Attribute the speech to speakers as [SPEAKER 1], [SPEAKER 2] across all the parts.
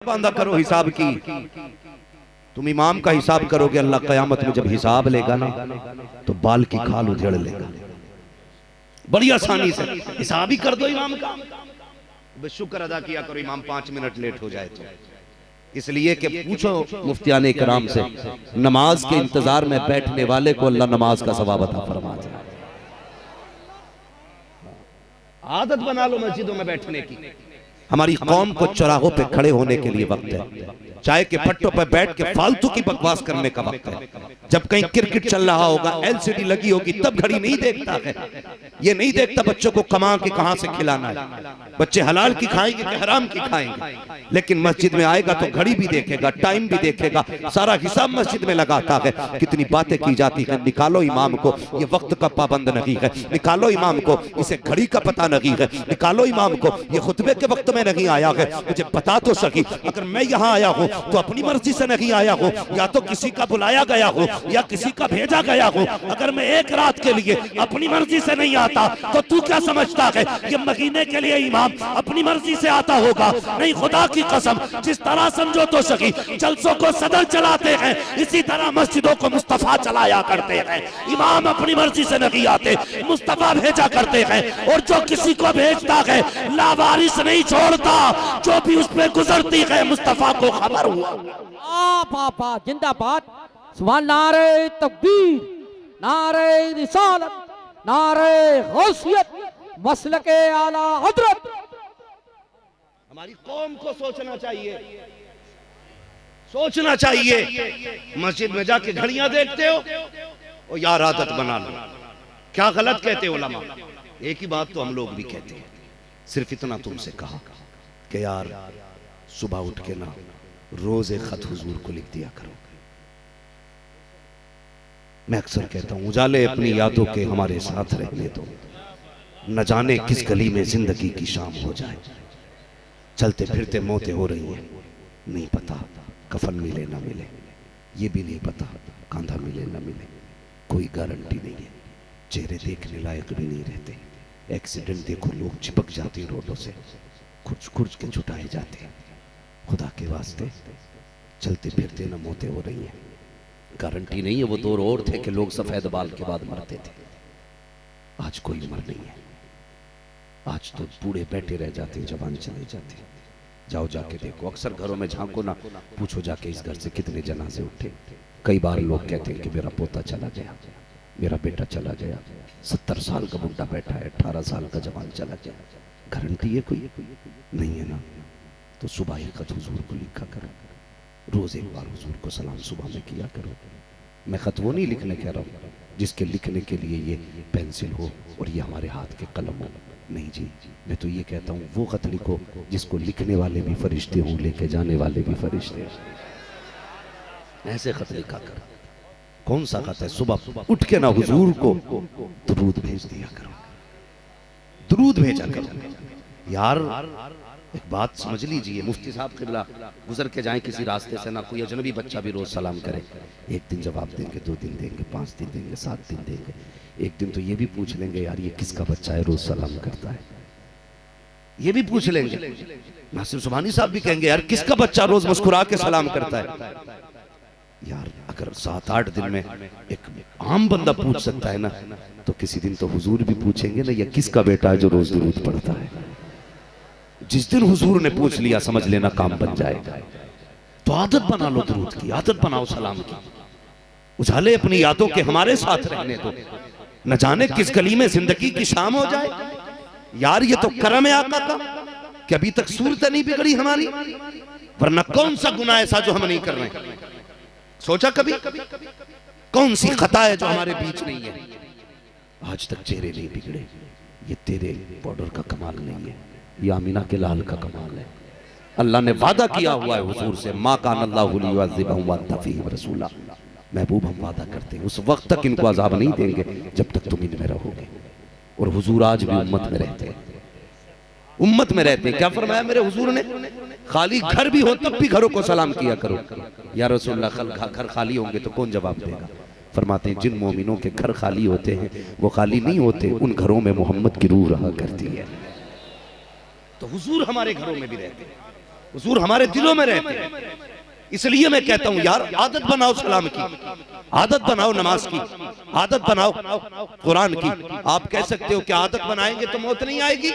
[SPEAKER 1] बांधा करो हिसाब की। तुम इमाम का हिसाब करोगे, अल्लाह कयामत में जब हिसाब लेगा ना तो बाल की खाल उधेड़ लेगा। बड़ी आसानी से हिसाब ही कर दो इमाम का। बस शुक्र अदा किया करो इमाम 5 मिनट लेट हो जाए तो। इसलिए कि पूछो मुफ्तियान इकराम से, नमाज के इंतजार में बैठने वाले को अल्लाह नमाज का सवाब अता फरमा दे। आदत बना लो मस्जिदों में बैठने की। हमारी कौम को चौराहों पे खड़े होने के लिए वक्त है, चाय के पट्टों पर बैठ के फालतू की बकवास करने का वक्त है। जब कहीं क्रिकेट चल रहा होगा, एलसीडी लगी होगी, तब घड़ी नहीं देखता है। ये नहीं देखता बच्चों को कमा के कहां से खिलाना है। बच्चे हलाल की खाएंगे कि हराम की खाएंगे, लेकिन मस्जिद में आएगा तो घड़ी भी देखेगा, टाइम भी देखेगा, सारा हिसाब मस्जिद में लगाता है। कितनी बातें की जाती है, निकालो इमाम को ये वक्त का पाबंद नहीं है, निकालो इमाम को इसे घड़ी का पता नहीं है, निकालो इमाम को ये खुतबे के वक्त में नहीं आया है। मुझे बता तो सकी, अगर मैं यहाँ आया हूँ तो अपनी मर्जी से नहीं आया हूँ, या तो किसी का बुलाया गया हो या किसी का भेजा गया हो। अगर मैं एक रात के लिए अपनी मर्जी से नहीं आता तो तू क्या समझता है कि महीने के लिए इमाम अपनी मर्जी से आता होगा? नहीं, खुदा की कसम, जिस तरह समझो तो सकी जलसों को सदर चलाते हैं, इसी तरह मस्जिदों को मुस्तफा चलाया करते हैं। इमाम अपनी मर्जी से नहीं आते, मुस्तफा भेजा करते हैं। और जो किसी को भेजता है लावारिस नहीं छोड़ता, जो भी उस पे गुजरती है मुस्तफा को खबर हुआ।
[SPEAKER 2] पापा जिंदाबाद, सुभान नारे तकबीर, नारे रिसालत, नारे गौसियत, मसलके आला हजरत।
[SPEAKER 1] हमारी कौम को सोचना चाहिए, सोचना चाहिए। मस्जिद में जाके घड़ियां देखते हो, ओ यार आदत बना लो। क्या गलत कहते हो उलमा? एक ही बात तो हम लोग भी कहते हैं, सिर्फ इतना तुमसे कहा कि यार सुबह उठ के ना रोज एक खत हुजूर को लिख दिया करो। मैं अक्सर कहता हूं उजाले अपनी यादों के हमारे साथ रहने दो, न जाने किस गली में जिंदगी की शाम हो जाए। चलते फिरते मौतें हो रही हैं, नहीं पता कफन मिले ना मिले, ये भी नहीं पता कांधा मिले ना मिले, कोई गारंटी नहीं है। चेहरे देखने लायक भी नहीं रहते। एक्सीडेंट देखो, लोग चिपक जाते हैं रोडों से, खुर्च खुर्च के छुटाए जाते हैं। खुदा के वास्ते चलते फिरते ना मौतें हो रही हैं, गारंटी नहीं है। वो दौर और थे कि लोग सफेद बाल के बाद मरते थे, आज कोई उम्र नहीं है। आज तो बूढ़े बैठे रह जाते हैं, जवान चले जाते हैं। जाओ जाके देखो, अक्सर घरों में झांको ना, पूछो जाके इस घर से कितने जनाजे उठे। कई बार लोग कहते हैं कि मेरा पोता चला गया, मेरा बेटा चला गया, 70 साल का बुढ़ा बैठा है, 18 साल का जवान चला गया। गारंटी है कोई? नहीं है ना। तो सुबह ही खत हुजूर को लिखा करो, रोज एक बार हुजूर को सलाम सुबह में किया करो। मैं खत वो नहीं लिखने कह रहा हूँ जिसके लिखने के लिए ये पेंसिल हो और ये हमारे हाथ के कलम हो, नहीं जी। मैं तो ये कहता हूँ वो खत लिखो जिसको लिखने वाले भी फरिश्ते हों, लेके जाने वाले भी फरिश्ते। ऐसे खत लिखा करो। कौन सा खत है? सुबह उठ के ना हुजूर को दुरूद भेज दिया करो, दुरूद भेजा करो। यार एक बात समझ लीजिए, मुफ्ती साहब किबला गुजर के जाएं किसी रास्ते से ना, कोई अजनबी बच्चा भी रोज सलाम करे। एक दिन जवाब देंगे, 2 दिन देंगे, 5 दिन देंगे, 7 दिन देंगे। एक दिन तो ये भी पूछ लेंगे यार ये किसका बच्चा है रोज सलाम करता है, ये भी पूछ लेंगे। नासिर सुभानी साहब भी कहेंगे यार किसका बच्चा रोज मुस्कुरा के सलाम करता है। यार अगर 7-8 दिन में एक आम बंदा पूछ सकता है ना, तो किसी दिन तो हुजूर भी पूछेंगे ना, ये किसका बेटा है जो रोज दुरूद पढ़ता है। जिस दिन हुजूर ने पूछ लिया समझ लेना काम बन जाएगा। तो आदत बना लो दुरूद की, आदत बनाओ सलाम की। उजाले अपनी यादों के हमारे साथ रहने दो, न जाने किस गली में जिंदगी की शाम हो जाए। यार ये तो करम है आका का कि अभी तक सूरत नहीं बिगड़ी हमारी, वरना कौन सा गुनाह ऐसा जो हम नहीं कर रहे? सोचा कभी कौन सी खता है जो हमारे बीच नहीं है? आज तक चेहरे नहीं बिगड़े। ये तेरे पाउडर का कमाल नहीं है, ये आमीना के लाल का कमाल है। अल्लाह ने वादा किया हुआ है हुजूर से, मा कान अल्लाहु लियुअज़्ज़िबहुम व अंत फ़ीहिम रसूला। महबूब हम वादा करते हैं उस वक्त तक इनको अजाब नहीं देंगे जब तक तुम इनमें रहोगे। और हुजूर आज भी उम्मत में रहते हैं, उम्मत में रहते हैं। क्या फरमाया मेरे हुजूर ने? खाली घर भी हो तब भी घरों को सलाम किया करो। या रसूलुल्लाह घर खाली होंगे तो कौन जवाब देगा? फरमाते हैं जिन मोमिनों के घर खाली होते हैं वो खाली नहीं होते, उन घरों में मोहम्मद की रूह रहा करती है। तो हुजूर हमारे घरों में भी रहते हैं। हुजूर हमारे दिलों में रहते हैं। इसलिए मैं कहता हूं यार, आदत बनाओ सलाम की, आदत बनाओ नमाज की, आदत बनाओ कुरान की। आप कह सकते हो कि आदत बनाएंगे तो मौत नहीं आएगी।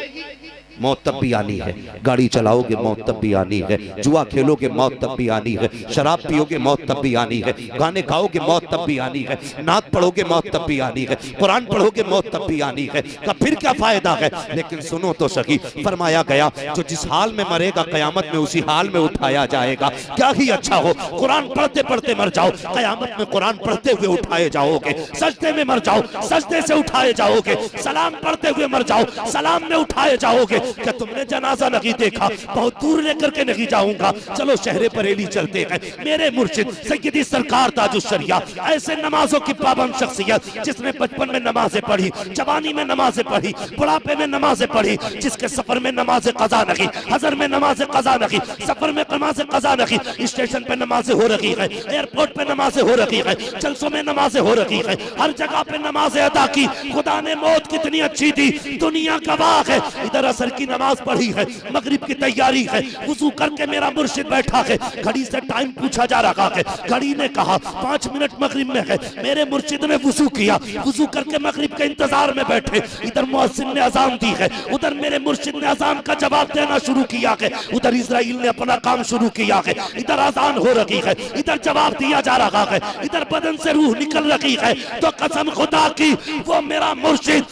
[SPEAKER 1] मौत तब भी आनी है। गाड़ी चलाओगे मौत तब भी आनी है, जुआ खेलोगे मौत तब भी आनी है, शराब पियोगे मौत तब भी आनी है, गाने गाओगे मौत तब भी आनी है, नात पढ़ोगे मौत तब भी आनी है, कुरान पढ़ोगे मौत तब भी आनी है। का फिर क्या फायदा है? लेकिन सुनो तो सही, फरमाया गया जो जिस हाल में मरेगा कयामत में उसी हाल में उठाया जाएगा। क्या ही अच्छा हो, कुरान पढ़ते पढ़ते मर जाओ, कयामत में कुरान पढ़ते हुए उठाए जाओगे। सजदे में मर जाओ, सजदे से उठाए जाओगे। सलाम पढ़ते हुए मर जाओ, सलाम में उठाए जाओगे। क्या तुमने जनाजा नहीं देखा? बहुत दूर लेकर के नहीं जाऊंगा, चलो शहरे बरेली चलते हैं। मेरे मुर्शिद सैयदी सरकार ताजुश शरिया, ऐसे नमाजों की पाबंद शख्सियत जिसने बचपन में नमाजें पढ़ी, जवानी में नमाजें पढ़ी, बुढ़ापे में नमाजें पढ़ी, जिसके सफर में नमाजें कजा नहीं, हजर में नमाजें कजा नहीं, सफर में नमाजें कजा नहीं, स्टेशन पे नमाजें हो रही है, एयरपोर्ट पे नमाजें हो रही है, जलसों में नमाजें हो रही है, हर जगह पे नमाजें अदा की। खुदा ने मौत कितनी अच्छी दी, दुनिया गवाह है। इधर असर की नमाज पढ़ी है, मगरिब की तैयारी है, वुजू करके मेरा मुर्शिद बैठा है, घड़ी से टाइम पूछा जा रहा है, घड़ी ने कहा 5 मिनट मगरिब में है। मेरे मुर्शिद ने वुजू किया, वुजू करके मगरिब के इंतजार में बैठे। इधर मुअज्जिन ने अजान दी है, उधर मेरे मुर्शिद ने अजान का जवाब देना शुरू किया है, उधर इजराइल ने अपना काम शुरू किया है। इधर अजान हो रही है, इधर जवाब दिया जा रहा है, इधर बदन से रूह निकल रही है। तो कसम खुदा की वो मेरा मुर्शिद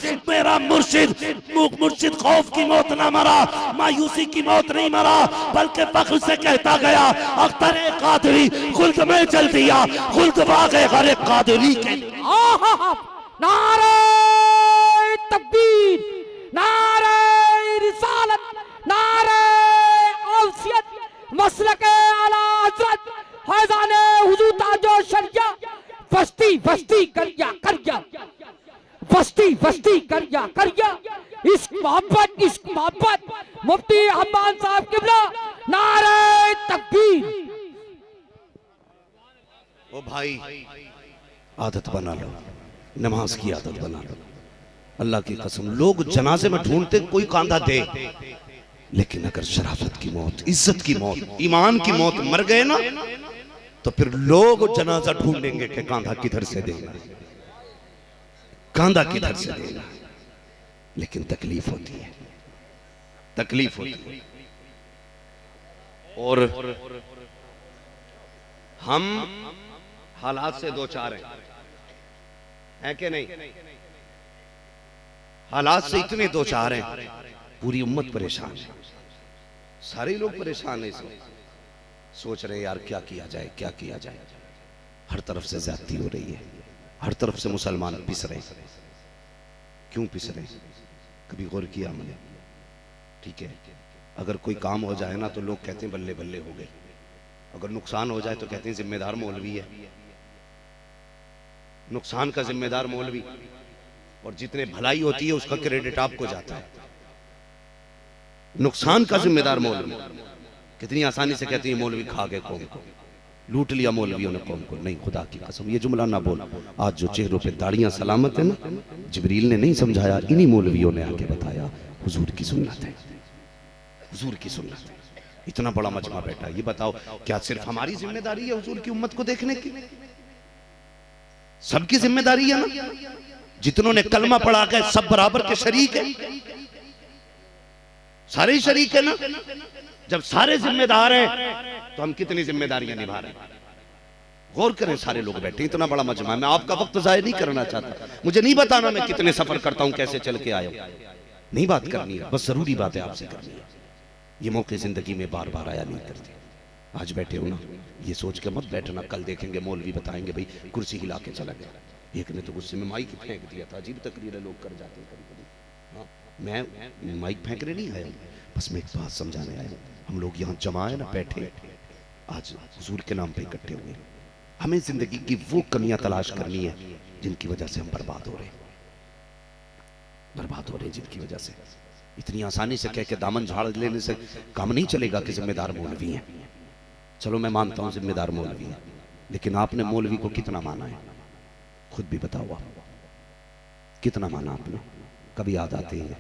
[SPEAKER 1] मुर्शिद खौफ की मौत ना मरा, मायूसी की मौत नहीं मरा, बल्कि फख्र से कहता गया अख्तर कादरी खुल्द में चल दिया, खुल्द बागे गरे कादरी के।
[SPEAKER 2] नारे तकबीर, नारे रिसालत, नारे गौसियत, मसलके आला हज़रत फैज़ाने हुज़ूर ताजो शरिया, बस्ती बस्ती करिया करिया, बस्ती बस्ती करिया करिया। इश्क मोहब्बत मुफ्ती हम्मान साहब किबला, नारे तकबीर।
[SPEAKER 1] ओ भाई, आदत बना लो, नमाज की आदत बना लो। अल्लाह की कसम, लोग जनाजे में ढूंढते कोई कांधा दे, लेकिन अगर शराफत की मौत, इज्जत की मौत, ईमान की मौत मर गए ना, तो फिर लोग जनाजा ढूंढेंगे कि कांधा किधर से देगा, कांधा किधर से देगा। लेकिन तकलीफ होती है, तकलीफ होती है। और हम हालात से दो चार हैं कि नहीं? हालात से इतने दो चार हैं, पूरी उम्मत परेशान है, सारे लोग परेशान हैं। सोच रहे यार क्या किया जाए, क्या किया जाए। हर तरफ से ज्यादती हो रही है, हर तरफ से मुसलमान पिस रहे। क्यों पिस रहे? कभी गौर किया मैंने? ठीक है, अगर कोई काम हो जाए ना तो लोग कहते हैं बल्ले बल्ले हो गए, अगर नुकसान हो जाए तो कहते हैं जिम्मेदार मौलवी है। नुकसान का जिम्मेदार मौलवी, और जितने भलाई होती है उसका क्रेडिट आपको जाता है। नुकसान का जिम्मेदार मौलवी। कितनी आसानी से कहती है मौलवी खा गए कौम को, लूट लिया मौलवियों ने कौम को। नहीं, खुदा की कसम ये जुमला ना बोल। आज जो चेहरों पे दाढ़ियां सलामत है ना, जिब्रील ने नहीं समझाया, इन्हीं मौलवियों ने आके बताया हुजूर की सुन्नत है, हुजूर की सुन्नत है। इतना बड़ा मजमा बैठा, ये बताओ क्या सिर्फ हमारी जिम्मेदारी है हुजूर की उम्मत को देखने की? सबकी जिम्मेदारी है ना? जितनों ने कलमा पढ़ा गए सब बराबर के शरीक है, सारे ही शरीक है ना? जब सारे जिम्मेदार हैं तो हम कितनी जिम्मेदारियां निभा रहे हैं? गौर करें, सारे लोग बैठे, इतना बड़ा मजमा है। मैं आपका वक्त जाया नहीं करना चाहता, मुझे नहीं बताना मैं कितने सफर करता हूं, कैसे चल के आया हूं, नहीं बात करनी है, बस जरूरी बात है आपसे करनी है। ये मौके जिंदगी में बार बार आया नहीं करते। आज बैठे हो ना, ये सोच के मत बैठना कल देखेंगे मौलवी बताएंगे भाई कुर्सी हिला के चला गया, एक ने तो गुस्से में माइक फेंक दिया था। अजीब तकरीरें लोग कर जाते हैं कभी कभी। हाँ, मैं माइक फेंकने नहीं आया, बस मैं एक बात समझाने आया हूँ। हम लोग यहाँ जमा है ना, बैठे आज हुजूर के नाम पे इकट्ठे हुए। हमें जिंदगी की वो कमियां तलाश करनी है जिनकी वजह से हम बर्बाद हो रहे हैं, बर्बाद हो रहे हैं जिनकी वजह से। इतनी आसानी से कह के दामन झाड़ लेने से काम नहीं चलेगा कि जिम्मेदार मौलवी हैं। चलो मैं मानता हूं जिम्मेदार मौलवी है, लेकिन आपने मौलवी को कितना माना है? खुद भी बताओ आप, कितना माना आपने? कभी याद आते हैं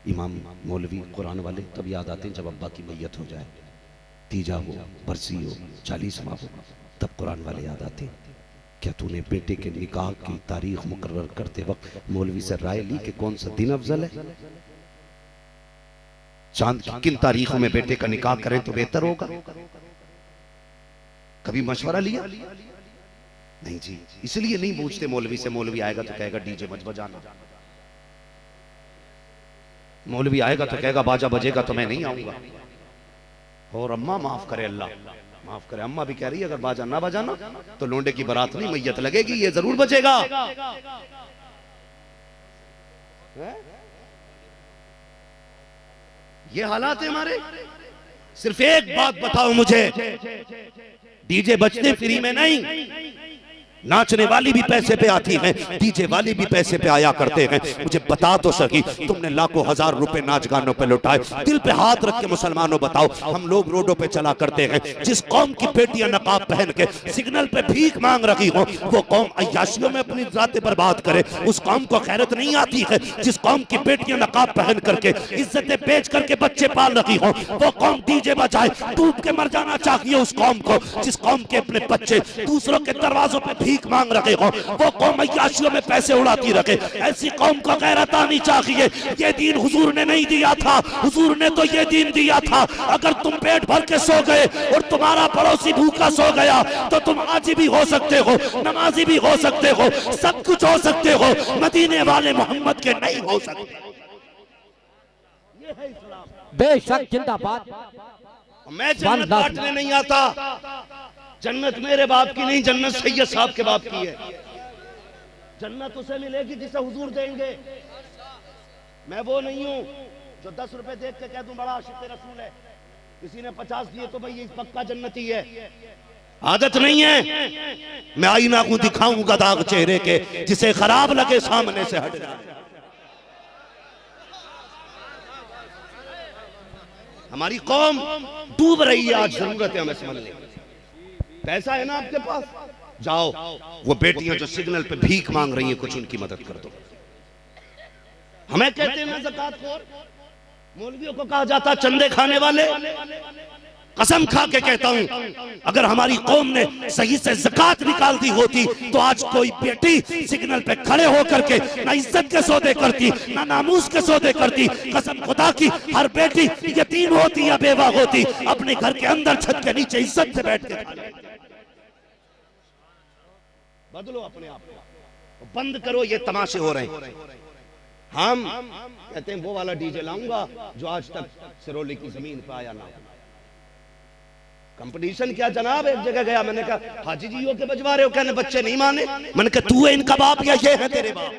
[SPEAKER 1] इमाम मौलवी कुरान वाले, तब याद आते हैं जब अब्बा की मैयत हो जाए, तीजा हो, बरसी हो, 40वां हो, तब कुरान वाले याद आते। क्या तूने बेटे के निकाह की तारीख मुकर्रर करते वक्त मौलवी से राय ली कि कौन सा दिन अफजल है? चांद की किन तारीखों में बेटे का निकाह करें तो बेहतर होगा? कभी मशवरा लिया? नहीं जी। इसलिए नहीं पूछते मौलवी से। मौलवी आएगा तो कहेगा डीजे मत बजाना, मौलवी आएगा तो कहेगा बाजा बजेगा तो मैं नहीं आऊंगा। और अम्मा माफ करे, अल्लाह माफ करे, अम्मा भी कह रही है अगर बाजा ना बजाना तो लोंडे की बारात नहीं मैयत लगेगी, ये जरूर बजेगा। ये हालात है हमारे। सिर्फ एक बात बताओ मुझे, डीजे बजते फ्री में नहीं, नाचने वाली भी पैसे पे आती है, डीजे वाली भी पैसे पे आया करते हैं। मुझे बता तो सकी, तुमने लाखों हजार रुपए नाच गानों पे लुटाए, दिल पे हाथ रख के मुसलमानों बताओ, हम लोग रोडों पे चला करते हैं, जिस कौम की बेटियां नकाब पहन के सिग्नल पे भीख मांग रही हो, वो कौम अय्याशियों में अपनी रातें बर्बाद करे, उस कौम को खैरत नहीं आती है। जिस कौम की बेटियां नकाब पहन करके इज्जतें बेच करके बच्चे पाल रही हो, वो कौम डीजे बजाए डूब के मर जाना चाहिए उस कौम को। जिस कौम के अपने बच्चे दूसरों के दरवाजों पे भीख मांग रहे हो, वो कौम अय्याशियों में पैसे उड़ाती रखे, ऐसी कौम को गैरत आनी चाहिए। ये दीन हुजूर ने नहीं दिया था, हुजूर ने तो ये दीन दिया था अगर तुम पेट भर के सो गए और तुम्हारा पड़ोसी भूखा सो गया तो तुम हाजी भी हो सकते हो, नमाजी भी हो सकते हो, सब कुछ हो सकते हो, मदीने वाले मोहम्मद के नहीं हो सकते। ये है इस्लाम।
[SPEAKER 2] बेशक जिंदाबाद।
[SPEAKER 1] मैं जन्नत बांटने नहीं आता, जन्नत मेरे बाप की नहीं, जन्नत सैयद साहब के बाप की है। जन्नत उसे मिलेगी जिसे हुजूर देंगे। मैं वो नहीं हूं जो 10 रुपए देख के कह दूं बड़ा आशिक रसूल है, किसी ने 50 दिए तो भाई ये पक्का जन्नती है। आदत नहीं है। मैं आईना को दिखाऊंगा दाग चेहरे के, जिसे खराब लगे सामने से हट जाए। हमारी कौम डूब रही है आज, जरूरत है हमें समझने। पैसा है ना आपके पास, जाओ वो बेटियां जो सिग्नल पे भीख मांग रही हैं कुछ उनकी मदद कर दो। हमें कहते हैं ना ज़कातखोर, मौलवियों को कहा जाता चंदे खाने वाले। कसम खा के कहता हूं अगर हमारी कौम ने सही से ज़कात निकाल दी होती तो आज कोई बेटी सिग्नल पे खड़े होकर के ना इज्जत के सौदे करती ना नामूस के सौदे करती। कसम खुदा की, हर बेटी यतीम होती या बेवा होती, अपने घर के अंदर छत के नीचे इज्जत से बैठ के। बदलो अपने आप को, बंद करो ये तमाशे हो रहे हैं। हम कहते हैं वो वाला डीजे लाऊंगा जो आज तक सिरोली की जमीन पे आया ना। कंपटीशन क्या जनाब, एक जगह गया, मैंने कहा हाजी जी हो के बजवा रहे हो, कहने बच्चे नहीं माने। मैंने कहा तू है इनका बाप या ये है तेरे बाप?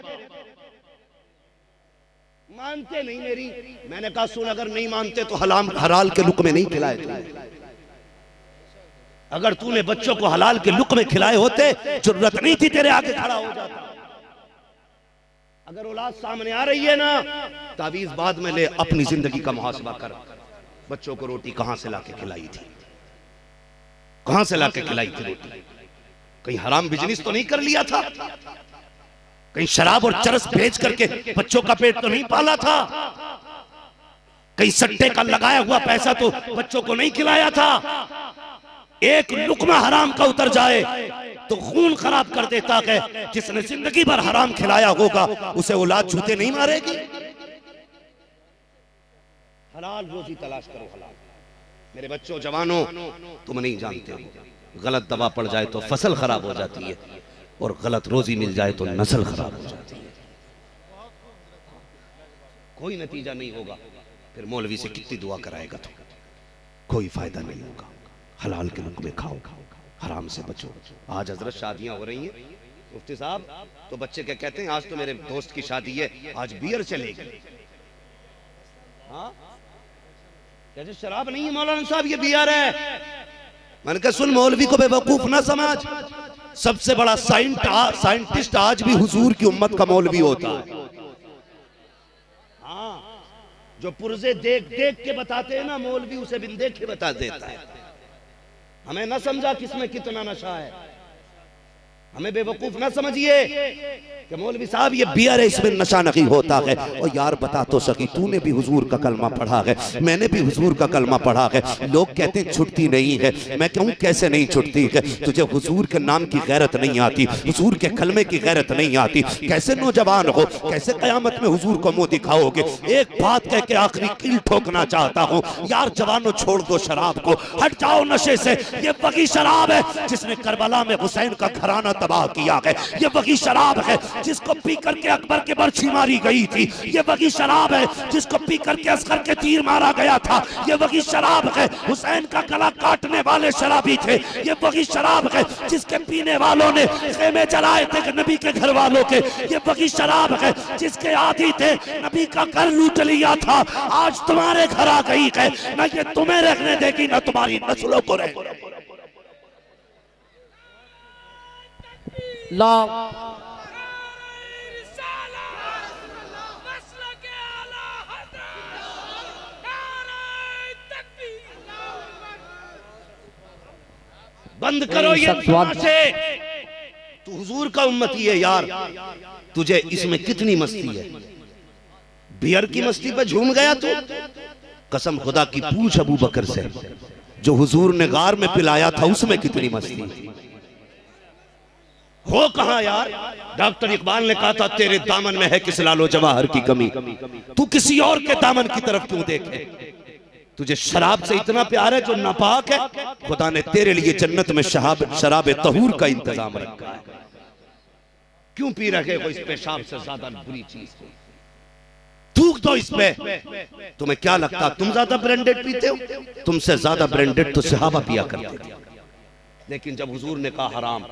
[SPEAKER 1] मानते नहीं मेरी। मैंने कहा सुन, अगर नहीं मानते तो हलाल के लुक में नहीं खिलाए तूने। अगर तूने बच्चों को हलाल के लुक में खिलाए होते जरूरत नहीं थी तेरे आगे खड़ा हो जाता। अगर औलाद सामने आ रही है ना, तावीज बाद में ले, अपनी जिंदगी का मुहासबा कर। बच्चों को रोटी कहां से लाके खिलाई थी, कहां से लाके खिलाई थी रोटी? कहीं हराम बिजनेस तो नहीं कर लिया था? कहीं शराब और चरस बेच करके बच्चों का पेट तो नहीं पाला था? कहीं सट्टे का लगाया हुआ पैसा तो बच्चों को नहीं खिलाया था? एक लुकमा हराम का उतर जाए तो खून खराब कर देता है। जिसने जिंदगी भर हराम खिलाया होगा उसे औलाद जूते नहीं मारेगी। हलाल रोजी तलाश करो, हलाल। मेरे बच्चों, जवानों, तुम नहीं जानते हो, गलत दवा पड़ जाए तो फसल खराब हो जाती है और गलत रोजी मिल जाए तो नस्ल खराब हो जाती है। कोई नतीजा नहीं होगा, फिर मौलवी से कितनी दुआ कराएगा तो कोई फायदा नहीं होगा। हलाल के लुक में खाओ, हराम से बचो। आज हजरत शादियां हो रही हैं, मुफ्ती साहब तो बच्चे क्या कहते हैं, आज तो मेरे दोस्त की शादी है, आज बियर चलेगी। हाँ, जैसे शराब नहीं है मौलाना साहब, ये बियर है। मैंने कहा सुन, मौलवी को बेवकूफ ना समझ, सबसे बड़ा साइंटिस्ट आज भी हुजूर की उम्मत का मौलवी होता है। हाँ, जो पुर्जे देख देख के बताते हैं ना, मौलवी उसे बिन देख के बता देता है। हमें न समझा किसमें कितना नशा है, हमें बेवकूफ ना समझिए। कि मौलवी साहब ये बियर है, इसमें नशा नहीं होता है। और यार बता तो सकी, तूने भी हुजूर का कलमा पढ़ा है, मैंने भी हुजूर का कलमा पढ़ा है। लोग कहते हैं छुटती नहीं है, मैं कहूँ कैसे नहीं छुटती है? तुझे हुजूर के नाम की गैरत नहीं आती, हुजूर के कलमे की गैरत नहीं आती, कैसे नौजवान हो, कैसे कयामत में हुजूर को मुंह दिखाओगे? एक बात कह के आखिरी कील ठोकना चाहता हूँ, यार जवानों छोड़ दो शराब को, हट जाओ नशे से। ये वही शराब है जिसने करबला में हुसैन का घराना तबाह किया है, ये वही शराब है जिसको पी करके अकबर के बर्छी मारी गई थी, ये वही शराब है जिसको पी करके असगर के तीर मारा गया था, ये वही शराब है हुसैन का गला काटने वाले शराबी थे, ये वही शराब है जिसके पीने वालों ने खेमे जलाए थे नबी के घर वालों के, ये वही शराब है जिसके आदि थे नबी का घर लूट लिया था, आज तुम्हारे घर आ गई है, न ये तुम्हें रखने देगी न तुम्हारी नस्लों को रखने।
[SPEAKER 2] ला
[SPEAKER 1] बंद करो ये तमाशे। तू हुजूर का उम्मती है यार, तुझे इसमें कितनी मस्ती है? बियर की मस्ती पे झूम गया तू? कसम खुदा की पूछ अबू बकर से, जो हुजूर ने गार में पिलाया था उसमें कितनी मस्ती हो कहां यार? डॉक्टर इकबाल ने कहा था तेरे दामन में है किस लालो जवाहर की कमी, तू किसी और के दामन की तरफ क्यों देखे? तुझे शराब से इतना प्यार है जो नापाक है, खुदा ने तेरे लिए जन्नत में शराब तहूर का इंतजाम रखा है। क्यों पी रखे हो इस पेशाब से ज्यादा बुरी चीज? थूक दो इस पे। तुम्हें क्या लगता तुम ज्यादा ब्रांडेड पीते हो? तुमसे ज्यादा ब्रांडेड तो सहाबा पिया करते थे। लेकिन जब हुजूर ने कहा हराम,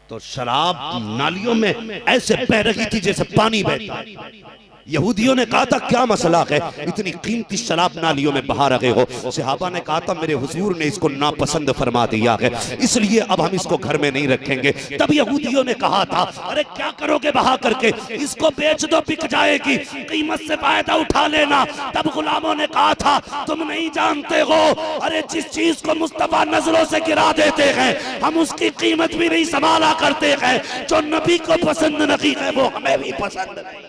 [SPEAKER 1] तो शराब नालियों में ऐसे बह रही थी जैसे पानी बहता है। यहूदियों ने कहा था क्या मसला है, इतनी कीमती शराब नालियों में बहा रहे हो? सहाबा ने कहा था मेरे हुजूर ने इसको नापसंद फरमा दिया है, इसलिए अब हम इसको घर में नहीं रखेंगे। तब यहूदियों ने कहा था अरे क्या करोगे बहा करके, इसको बेच दो बिक जाएगी, कीमत से फायदा उठा लेना। तब गुलामों ने कहा था तुम नहीं जानते हो, अरे जिस चीज को मुस्तफा नजरों से गिरा देते हैं हम उसकी कीमत भी नहीं संभाला करते हैं। जो नबी को पसंद नहीं है वो हमें भी पसंद नहीं।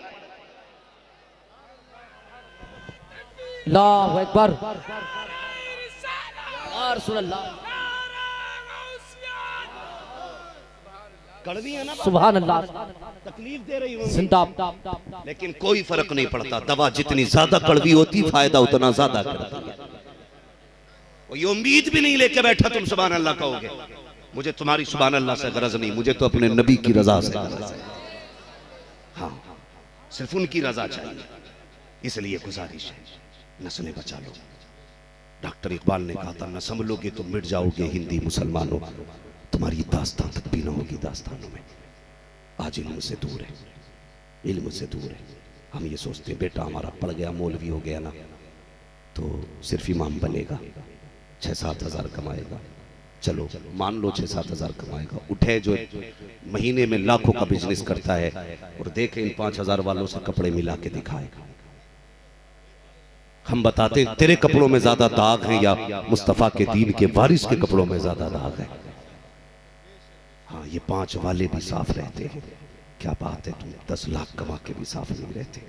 [SPEAKER 2] अल्लाहु अकबर,
[SPEAKER 1] कड़वी है ना,
[SPEAKER 2] सुभान अल्लाह,
[SPEAKER 1] तकलीफ दे रही होंगी,
[SPEAKER 2] जिंदा,
[SPEAKER 1] लेकिन कोई फर्क नहीं पड़ता। दवा जितनी ज्यादा कड़वी होती फायदा उतना ज्यादा करती है। ये उम्मीद भी नहीं लेके बैठा तुम सुभान अल्लाह कहोगे। मुझे तुम्हारी सुभान अल्लाह से गरज नहीं, मुझे तो अपने नबी की रजा से गरज है। हाँ, सिर्फ उनकी रजा चाहिए, इसलिए गुजारिश है नस्लें बचा लो। डॉक्टर इकबाल ने कहा था न संभलोगे तो मिट जाओगे हिंदी मुसलमानों, तुम्हारी दास्तान तक भी न होगी दास्तानों में। आज इल्म से दूर है, इल्म से दूर है। हम ये सोचते हैं बेटा हमारा पढ़ गया मौलवी हो गया ना तो सिर्फ इमाम बनेगा, 6-7 हज़ार कमाएगा। चलो मान लो 6-7 हज़ार कमाएगा, उठे जो महीने में लाखों का बिजनेस करता है और देखे इन 5 हज़ार वालों से कपड़े मिला के दिखाएगा। हम बताते तेरे कपड़ों में ज्यादा दाग है या मुस्तफा के दीन के वारिस के कपड़ों में ज्यादा दाग है? हाँ, ये 5 वाले भी साफ रहते हैं। क्या बात है, तुम 10 लाख कमा के भी साफ नहीं रहते।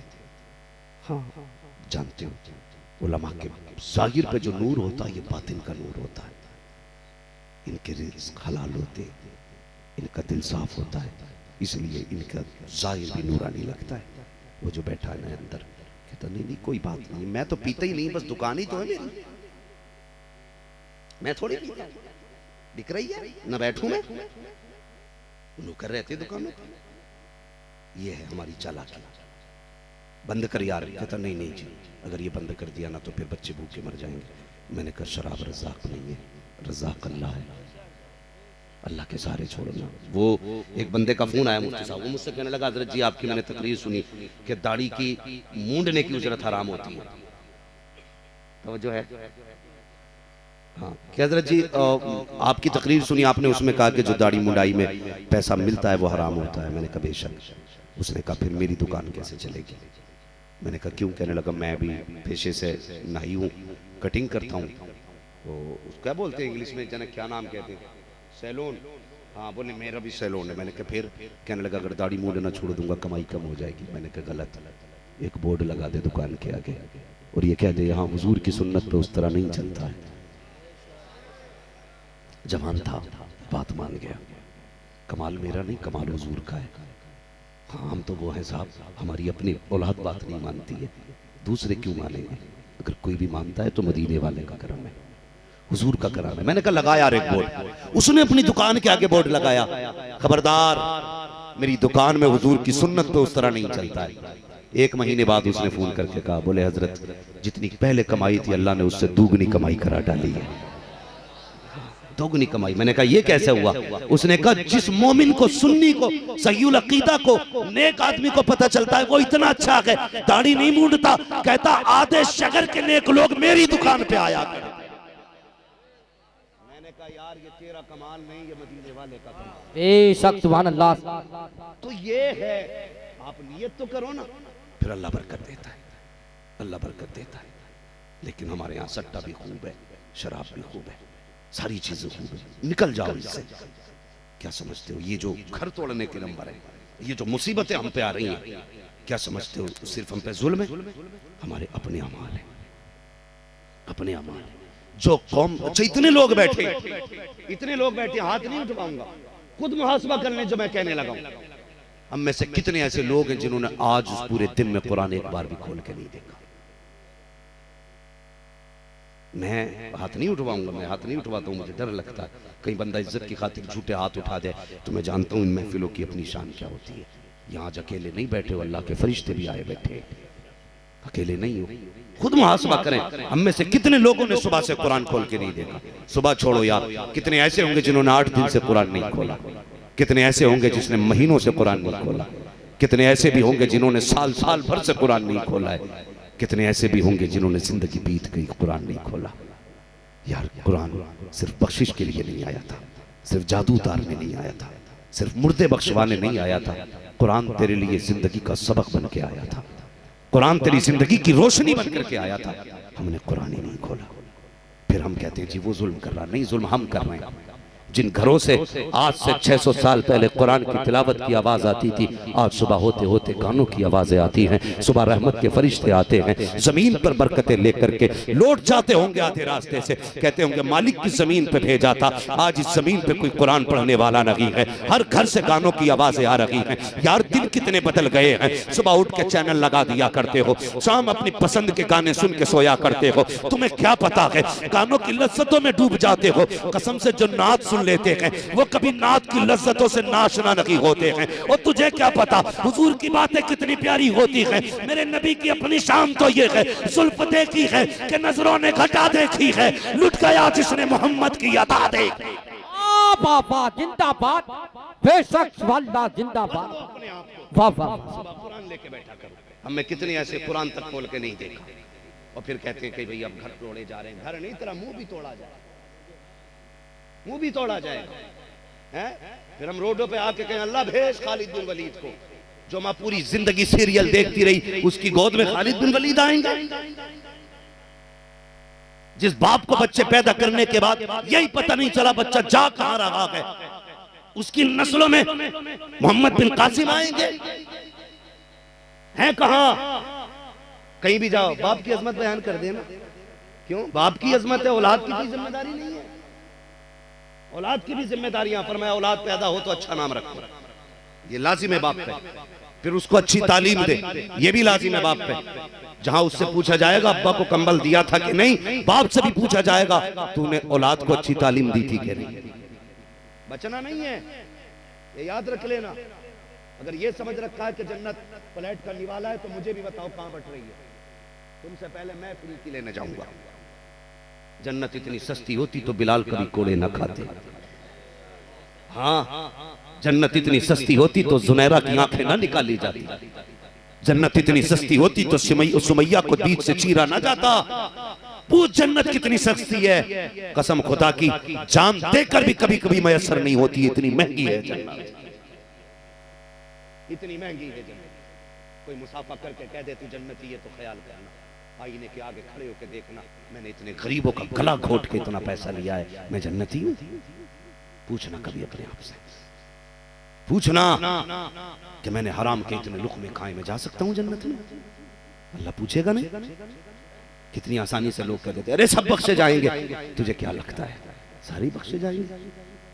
[SPEAKER 1] हाँ, जानते हो उलमा के जाहिर पे जो नूर होता है ये बातिन का नूर होता है। इनके रिज़्क़ हलाल होते, इनका दिल साफ होता है, इसलिए इनका जाहिर भी नूरानी लगता है। वो जो बैठा है ना अंदर कहता नहीं कोई बात नहीं, मैं तो पीता ही नहीं, बस दुकान ही तो है मेरी, मैं थोड़ी पीता, बिक रही है ना, बैठूं मैं, नौकर रहते दुकानों पर। ये है हमारी चालाकी। बंद कर यार, कहता नहीं नहीं जी, अगर ये बंद कर दिया ना तो फिर बच्चे भूखे मर जाएंगे। मैंने कहा शराब रज़ाक नहीं है, रज़ाक अल्लाह है, अल्लाह के सहारे छोड़ना। वो एक बंदे का फोन आया मुफ्ती साहब, वो मुझसे कहने लगा हजरत जी आपकी मैंने तकरीर सुनी कि दाढ़ी की मूंडने की उजरत हराम होती है। तो जो है हाँ कि हजरत जी आपकी तकरीर सुनी आपने, उसमें कहा कि जो दाढ़ी मुंडाई में पैसा मिलता है वो हराम होता है। मैंने कहा बेशक। उसने कहा फिर मेरी दुकान कैसे चलेगी? मैंने कहा क्यों? कहने लगा मैं भी पेशे से नाई हूँ, कटिंग करता हूँ। तो क्या बोलते हैं इंग्लिश में, जना क्या नाम कहते हैं, सैलून? हाँ, बोले मेरा भी सैलून है। मैंने कहा फिर? कहने लगा अगर दाढ़ी मूंड ना छोड़ दूंगा कमाई कम हो जाएगी। मैंने कहा गलत, एक बोर्ड लगा दे दुकान के आगे और ये कह दे यहाँ हुजूर की सुन्नत पे उस तरह नहीं चलता है। जवान था, बात मान गया। कमाल मेरा नहीं, कमाल हुजूर का है। हाँ, हम तो वो हैं साहब, हमारी अपनी औलाद बात नहीं मानती है, दूसरे क्यों मानेंगे? अगर कोई भी मानता है तो मदीने वाले का करम है, हुजूर का करम है। मैंने कहा लगा यार एक बोर्ड। उसने अपनी दुकान के आगे बोर्ड लगाया, खबरदार मेरी दुकान में हुजूर की सुन्नत पे उस तरह नहीं चलता है। 1 महीने बाद उसने फोन करके कहा, बोले हजरत जितनी पहले कमाई थी अल्लाह ने उससे दुगनी कमाई करा डाली है, दोगुनी कमाई। मैंने कहा ये कैसे हुआ? उसने कहा जिस मोमिन को, सुन्नी को, सहीउल अकीदा को, नेक आदमी को पता चलता है वो इतना अच्छा है, दाढ़ी नहीं मूंढता, कहता आधे शहर के नेक लोग मेरी दुकान पे आया करें। मैंने कहा यार ये तेरा कमाल नहीं, ये मदीने वाले का कमाल।
[SPEAKER 2] बेशक सुभान अल्लाह।
[SPEAKER 1] तो ये है, आप नियत तो करो ना, फिर अल्लाह बरकत देता है, अल्लाह बरकत देता है। लेकिन हमारे यहाँ सट्टा भी खूब है, शराब भी खूब है, सारी चीजें खूब है, निकल जाओ इससे। क्या समझते हो ये जो घर तोड़ने के नंबर है, ये जो मुसीबतें हम पे आ रही हैं, क्या समझते हो सिर्फ हम पे जुल्म है? हमारे अपने अमाल है, अपने अमाल। जो कौम, अच्छा इतने लोग बैठे, इतने लोग बैठे, हाथ नहीं उठवाऊंगा, खुद मुहासबा करने जो मैं कहने लगा हूं। हम में से कितने ऐसे लोग हैं जिन्होंने आज उस पूरे दिन में कुरान एक बार भी खोल के नहीं देखा? मैं हाथ नहीं उठवाऊंगा, मैं हाथ नहीं उठवाता हूँ, मुझे डर लगता है कहीं बंदा इज्जत की खातिर झूठे हाथ उठा दे। तो मैं जानता हूँ इन महफिलों की अपनी शान क्या होती है। यहाँ आज अकेले नहीं बैठे हो, अल्लाह के फरिश्ते भी आए बैठे, अकेले नहीं हो। खुद मुहासबा करें, हम में से कितने लोगों ने सुबह से कुरान खोल के नहीं देखा? सुबह छोड़ो यार, कितने ऐसे होंगे जिन्होंने 8 दिन से कुरान नहीं खोला, कितने ऐसे होंगे जिसने महीनों से कुरान नहीं खोला, कितने ऐसे भी होंगे जिन्होंने साल साल भर से कुरान नहीं खोला है, कितने ऐसे भी होंगे जिन्होंने जिंदगी बीत गई कुरान नहीं खोला। यार कुरान सिर्फ बख्शिश के लिए नहीं आया था, सिर्फ जादू उतारने नहीं आया था, सिर्फ मुर्दे बख्शवाने नहीं आया था। कुरान तेरे लिए जिंदगी का सबक बन के आया था, कुरान तेरी जिंदगी की रोशनी बन करके आया था। हमने कुरान ही नहीं खोला, फिर हम कहते हैं जी वो जुल्म कर रहा। नहीं, जुल्म हम कर रहे हैं। जिन घरों से आज से 600 साल पहले कुरान की तिलावत की आवाज आती थी, आज सुबह होते होते कानों की आवाजें आती हैं। सुबह रहमत के फरिश्ते आते हैं, जमीन पर बरकतें लेकर के लौट जाते होंगे आधे रास्ते से, कहते होंगे मालिक की जमीन पे भेजा था, आज इस जमीन पे कोई कुरान पढ़ने वाला नहीं है। हर घर से गानों की आवाजें आ रही हैं। यार दिन कितने बदल गए हैं। सुबह उठ के चैनल लगा दिया करते हो, शाम अपनी पसंद के गाने सुन के सोया करते हो। तुम्हें क्या पता है, गानों की लज्जतों में डूब जाते हो। कसम से जो नात सुन लेते हैं वो कभी नात की लज्जतों से नाशना नहीं होते हैं। और तुझे क्या पता हुजूर की बातें कितनी प्यारी होती हैं। मेरे नबी की अपनी शान तो ये है, जुल्फ देखी है कि नजरों ने घटा देखी है, लुट गया जिसने मोहम्मद की अदा देखी।
[SPEAKER 2] बाबा जिंदाबाद, बेशक वाला जिंदाबाद। वाह वाह,
[SPEAKER 1] कुरान लेके बैठा करो। हमें कितने ऐसे कुरान तक खोल के नहीं देखा, और फिर कहते हैं कि भाई अब घर तोड़े जा रहे हैं। घर नहीं, तेरा मुंह भी तोड़ा जाए, मुंह भी तोड़ा जाएगा है? फिर हम रोडों पे आके कहें अल्लाह भेज खालिद बिन वलीद को, जो मां पूरी जिंदगी सीरियल देखती रही, उसकी गोद में खालिद बिन वलीद आएंगे। जिस बाप को बच्चे पैदा करने के बाद यही पता नहीं चला बच्चा जा कहां रहा है, उसकी नस्लों में मोहम्मद बिन कासिम आएंगे। हैं कहां? कहीं भी जाओ बाप की अजमत बयान कर देना। क्यों? बाप की अजमत है, औलाद की कोई जिम्मेदारी नहीं है। औलाद की भी जिम्मेदारियां, फरमाया औलाद पैदा हो तो अच्छा नाम रखो, ये लाजिम है बाप पे। फिर उसको अच्छी तालीम दे, ये भी लाजिम है बाप पे। जहां उससे पूछा जाएगा अब्बा को कंबल दिया था कि नहीं, बाप से भी पूछा जाएगा तूने औलाद को अच्छी तालीम दी थी कि नहीं। बचना नहीं है, ये याद रख लेना। अगर ये समझ रखा है कि जन्नत पलट करने वाला है तो मुझे भी बताओ कहां बट रही है। तुमसे पहले मैं फ्री लेने जाऊंगा। जन्नत इतनी सस्ती होती तो बिलाल कभी कोड़े न खाते। हाँ, जन्नत इतनी सस्ती होती तो जुनैरा की आंखें ना निकाली जाती। जन्नत इतनी सस्ती होती तो सुमैया को बीच से चीरा ना जाता। पूछ जन्नत कितनी सस्ती है, कसम खुदा की जान देकर भी कभी कभी मैसर नहीं होती, इतनी महंगी है जन्नत, इतनी महंगी है जन्नत। कोई मुसाफा करके कह दे तू जन्नती है तो ख्याल करना, आईने के आगे खड़े होकर देखना, मैंने इतने गरीबों का गला घोट के इतना पैसा लिया है, मैं जन्नती हूँ। पूछना कभी अपने आप से, पूछना कि मैंने हराम के इतने लुक़्मे खाए, मैं जा सकता हूं जन्नत में? अल्लाह पूछेगा नहीं? कितनी आसानी से लोग कह देते अरे सब बख्शे जाएंगे। तुझे क्या लगता है सारी बख्शे जाएंगे?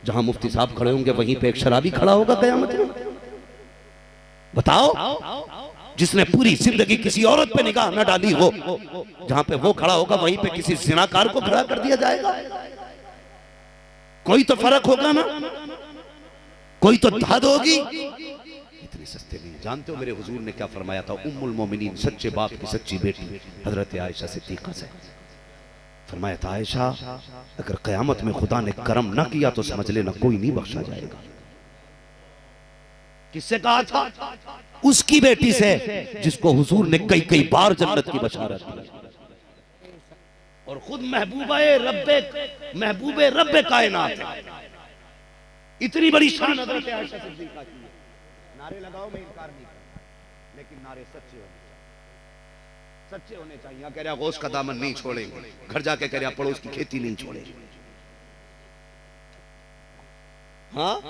[SPEAKER 1] जहां मुफ्ती साहब खड़े होंगे वहीं पे एक शराबी खड़ा होगा कयामत में? बताओ, जिसने पूरी जिंदगी किसी औरत पे निगाह न डाली हो, जहां पे वो खड़ा होगा वहीं पे किसी जिनाकार को खड़ा कर दिया जाएगा? कोई तो फर्क होगा ना, कोई तो हद होगी। इतने सस्ते नहीं। जानते हो मेरे हुजूर ने क्या फरमाया था उम्मुल मोमिनीन, सच्चे बाप की सच्ची बेटी हजरत आयशा सिद्दीका से? फरमाया था आयशा अगर कयामत में खुदा ने करम ना किया तो समझ लेना कोई नहीं बख्शा जाएगा। किससे कहा था? उसकी बेटी से जिसको हुजूर ने कई कई बार जन्नत की बशारत दी, और खुद महबूबे रब्बे कायनात है। इतनी बड़ी शान हज़रत आयशा सिद्दीक़ा की है। नारे लगाओ, मैं इनकार नहीं करता, लेकिन नारे सच्चे होने चाहिए, सच्चे होने चाहिए। यहाँ कह रहा गौस का दामन नहीं छोड़ेंगे, घर जाके कह रहा पड़ोस की खेती नहीं छोड़ेंगे। हाँ,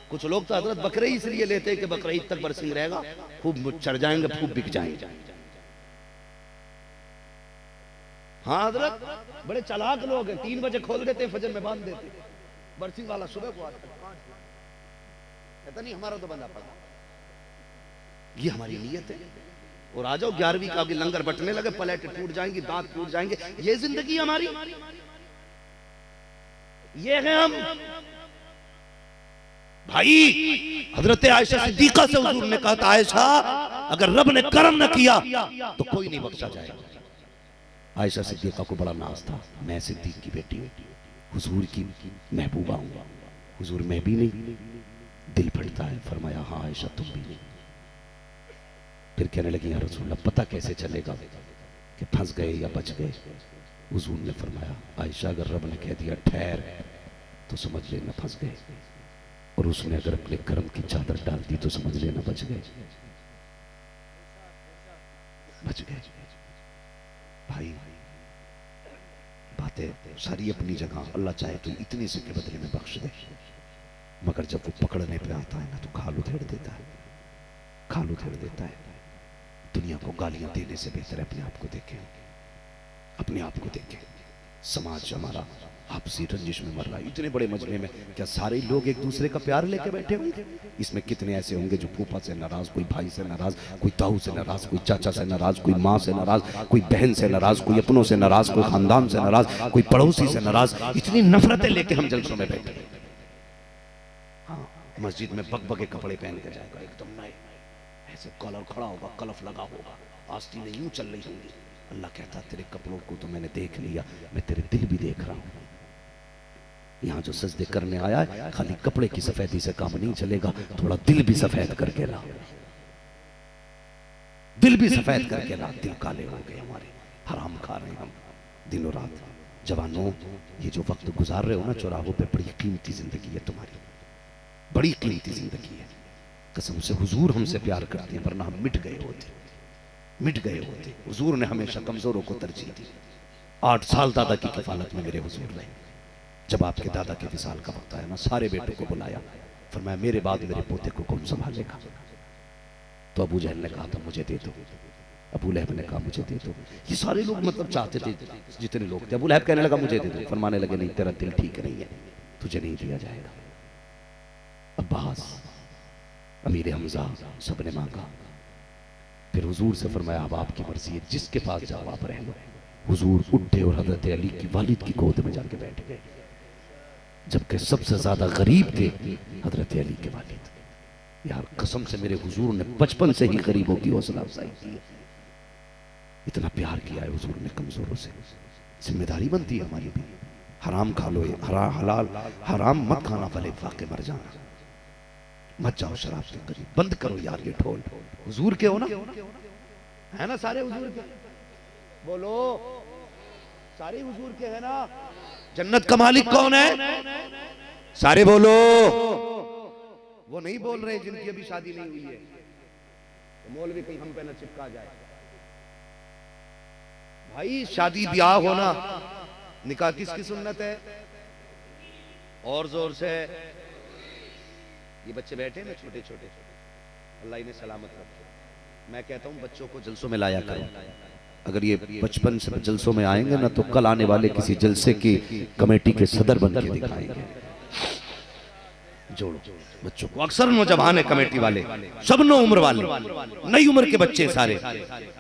[SPEAKER 1] कुछ लोग तो हजरत बकरे इसलिए लेते हैं कि बकरा ईद तक बरसिंग रहेगा, खूब चढ़ जाएंगे, खूब बिक जाएंगे। हाँ हजरत बड़े चालाक लोग हैं, 3 बजे खोल देते, फजर में बांध देते, बरसिंग वाला सुबह को आता कहता नहीं हमारा तो बंदा पड़ा। ये हमारी नीयत है। और आ जाओ 11वीं का लंगर बटने लगे, प्लेट टूट जाएंगी, दांत टूट जाएंगे। ये जिंदगी हमारी, ये है हम भाई। हजरत आयशा सिद्दीका से हुजूर ने कहा था आयशा अगर रब ने करम न किया तो कोई नहीं बख्शा जाएगा। आयशा सिद्दीका को बड़ा नाज था, मैं सिद्दीक की बेटी हूँ, हुजूर की महबूबा हूँ। हुजूर मैं भी नहीं, दिल फटता है। फरमाया हाँ आयशा तुम भी नहीं। फिर कहने लगी या रसूलल्लाह पता कैसे चलेगा कि फंस गए या बच गए? हुजूर ने फरमाया आयशा अगर रब ने कह दिया ठहर तो समझ लेना फंस गए, और उसने अगर अपने कर्म की चादर डाल दी तो समझ लेना बच गए, बच गए। भाई बातें सारी अपनी जगह, अल्लाह चाहे तो इतने से के बदले में बख्श दे, मगर जब वो पकड़ने पे आता है ना तो खाल उधेड़ देता है, खाल उधेड़ देता है। दुनिया को गालियां देने से बेहतर है अपने आप को देखें, अपने आप को देखें। समाज हमारा आपसी रंजिश में मर रहा है। इतने बड़े मजमे में क्या सारे लोग एक दूसरे का प्यार लेके बैठे होंगे? इसमें कितने ऐसे होंगे जो फूफा से नाराज, कोई भाई से नाराज, कोई ताऊ से नाराज, कोई चाचा से नाराज, कोई माँ से नाराज, कोई बहन से नाराज, कोई अपनों से नाराज, कोई खानदान से नाराज, कोई पड़ोसी से नाराज। इतनी नफरतें लेके हम जलसों में बैठे। हाँ, मस्जिद में बकबके कपड़े पहन के जाएगा, एकदम नए, ऐसे कॉलर खड़ा होगा, कलफ लगा होगा, आस्तीनें यूं चल रही होंगी। अल्लाह कहता तेरे कपड़ों को तो मैंने देख लिया, मैं तेरे दिल भी देख रहा हूं। यहाँ जो सजदे करने आया है खाली कपड़े की सफेदी से काम नहीं चलेगा, थोड़ा दिल भी सफेद करके ला, दिल भी सफेद करके ला। दिल काले हो गए हमारे, हराम खा रहे हैं हम दिनों रात। जवानों ये जो वक्त गुजार रहे हो ना चौराहों पे, बड़ी कीमती जिंदगी है तुम्हारी, बड़ी कीमती जिंदगी है। कसम से हुजूर हमसे प्यार करते हैं, वरना हम मिट गए होते, मिट गए होते। हुजूर ने हमेशा कमजोरों को तरजीह दी। 8 साल दादा की कफालत में मेरे हुजूर रहे। जब आपके दादा के विसाल का वक्त आया ना, सारे बेटों को बुलाया, फरमाया मेरे बाद मेरे पोते को कौन संभालेगा? तो अबू जहल ने कहा था मुझे दे दो, अबू लहब ने कहा मुझे दे दो। ये सारे लोग मतलब चाहते थे, जितने लोग थे। अबू लहब कहने लगा मुझे दे दो, फरमाने लगे नहीं तेरा दिल ठीक नहीं है, तुझे नहीं दिया जाएगा। अब्बास, अमीर हमजा, सबने मांगा। फिर हुजूर से फरमाया अब आपकी मर्जी है, जिसके पास जाओ आप रह लो। हुजूर उठे और हजरत अली की वालिद की गोद में जाके बैठ गए, जबकि सबसे ज्यादा गरीब थे हजरत अली के वालिद। यार कसम से मेरे हुजूर ने बचपन से ही गरीबों की हौसला अफजाई की है, इतना प्यार किया है हुजूर ने कमजोरों से। जिम्मेदारी बनती है हमारी भी। हराम खा लो, हलाल हराम मत खाना, भले फाके मर जाना, मत जाओ शराब के करीब, बंद करो यार ये ढोल। हुजूर के हो ना, है ना सारे हुजूर के? बोलो सारे हुजूर के है ना? जन्नत का मालिक कौन है? सारे बोलो। वो नहीं बोल रहे जिनकी अभी शादी नहीं हुई है, तो मौलवी कहीं हम पे न चिपका जाए। भाई शादी ब्याह होना, निकाह किसकी सुन्नत है? और जोर से। ये बच्चे बैठे ना छोटे छोटे, अल्लाह इन्हें सलामत रखे। मैं कहता हूँ बच्चों को जलसों में लाया करो। अगर ये बचपन से जलसों में आएंगे ना तो कल आने वाले किसी जलसे की कमेटी के सदर बन के दिखाएंगे। जोड़ो बच्चों को। अक्सर नौजवान है कमेटी वाले, सब नो उम्र वाले, नई उम्र के बच्चे सारे।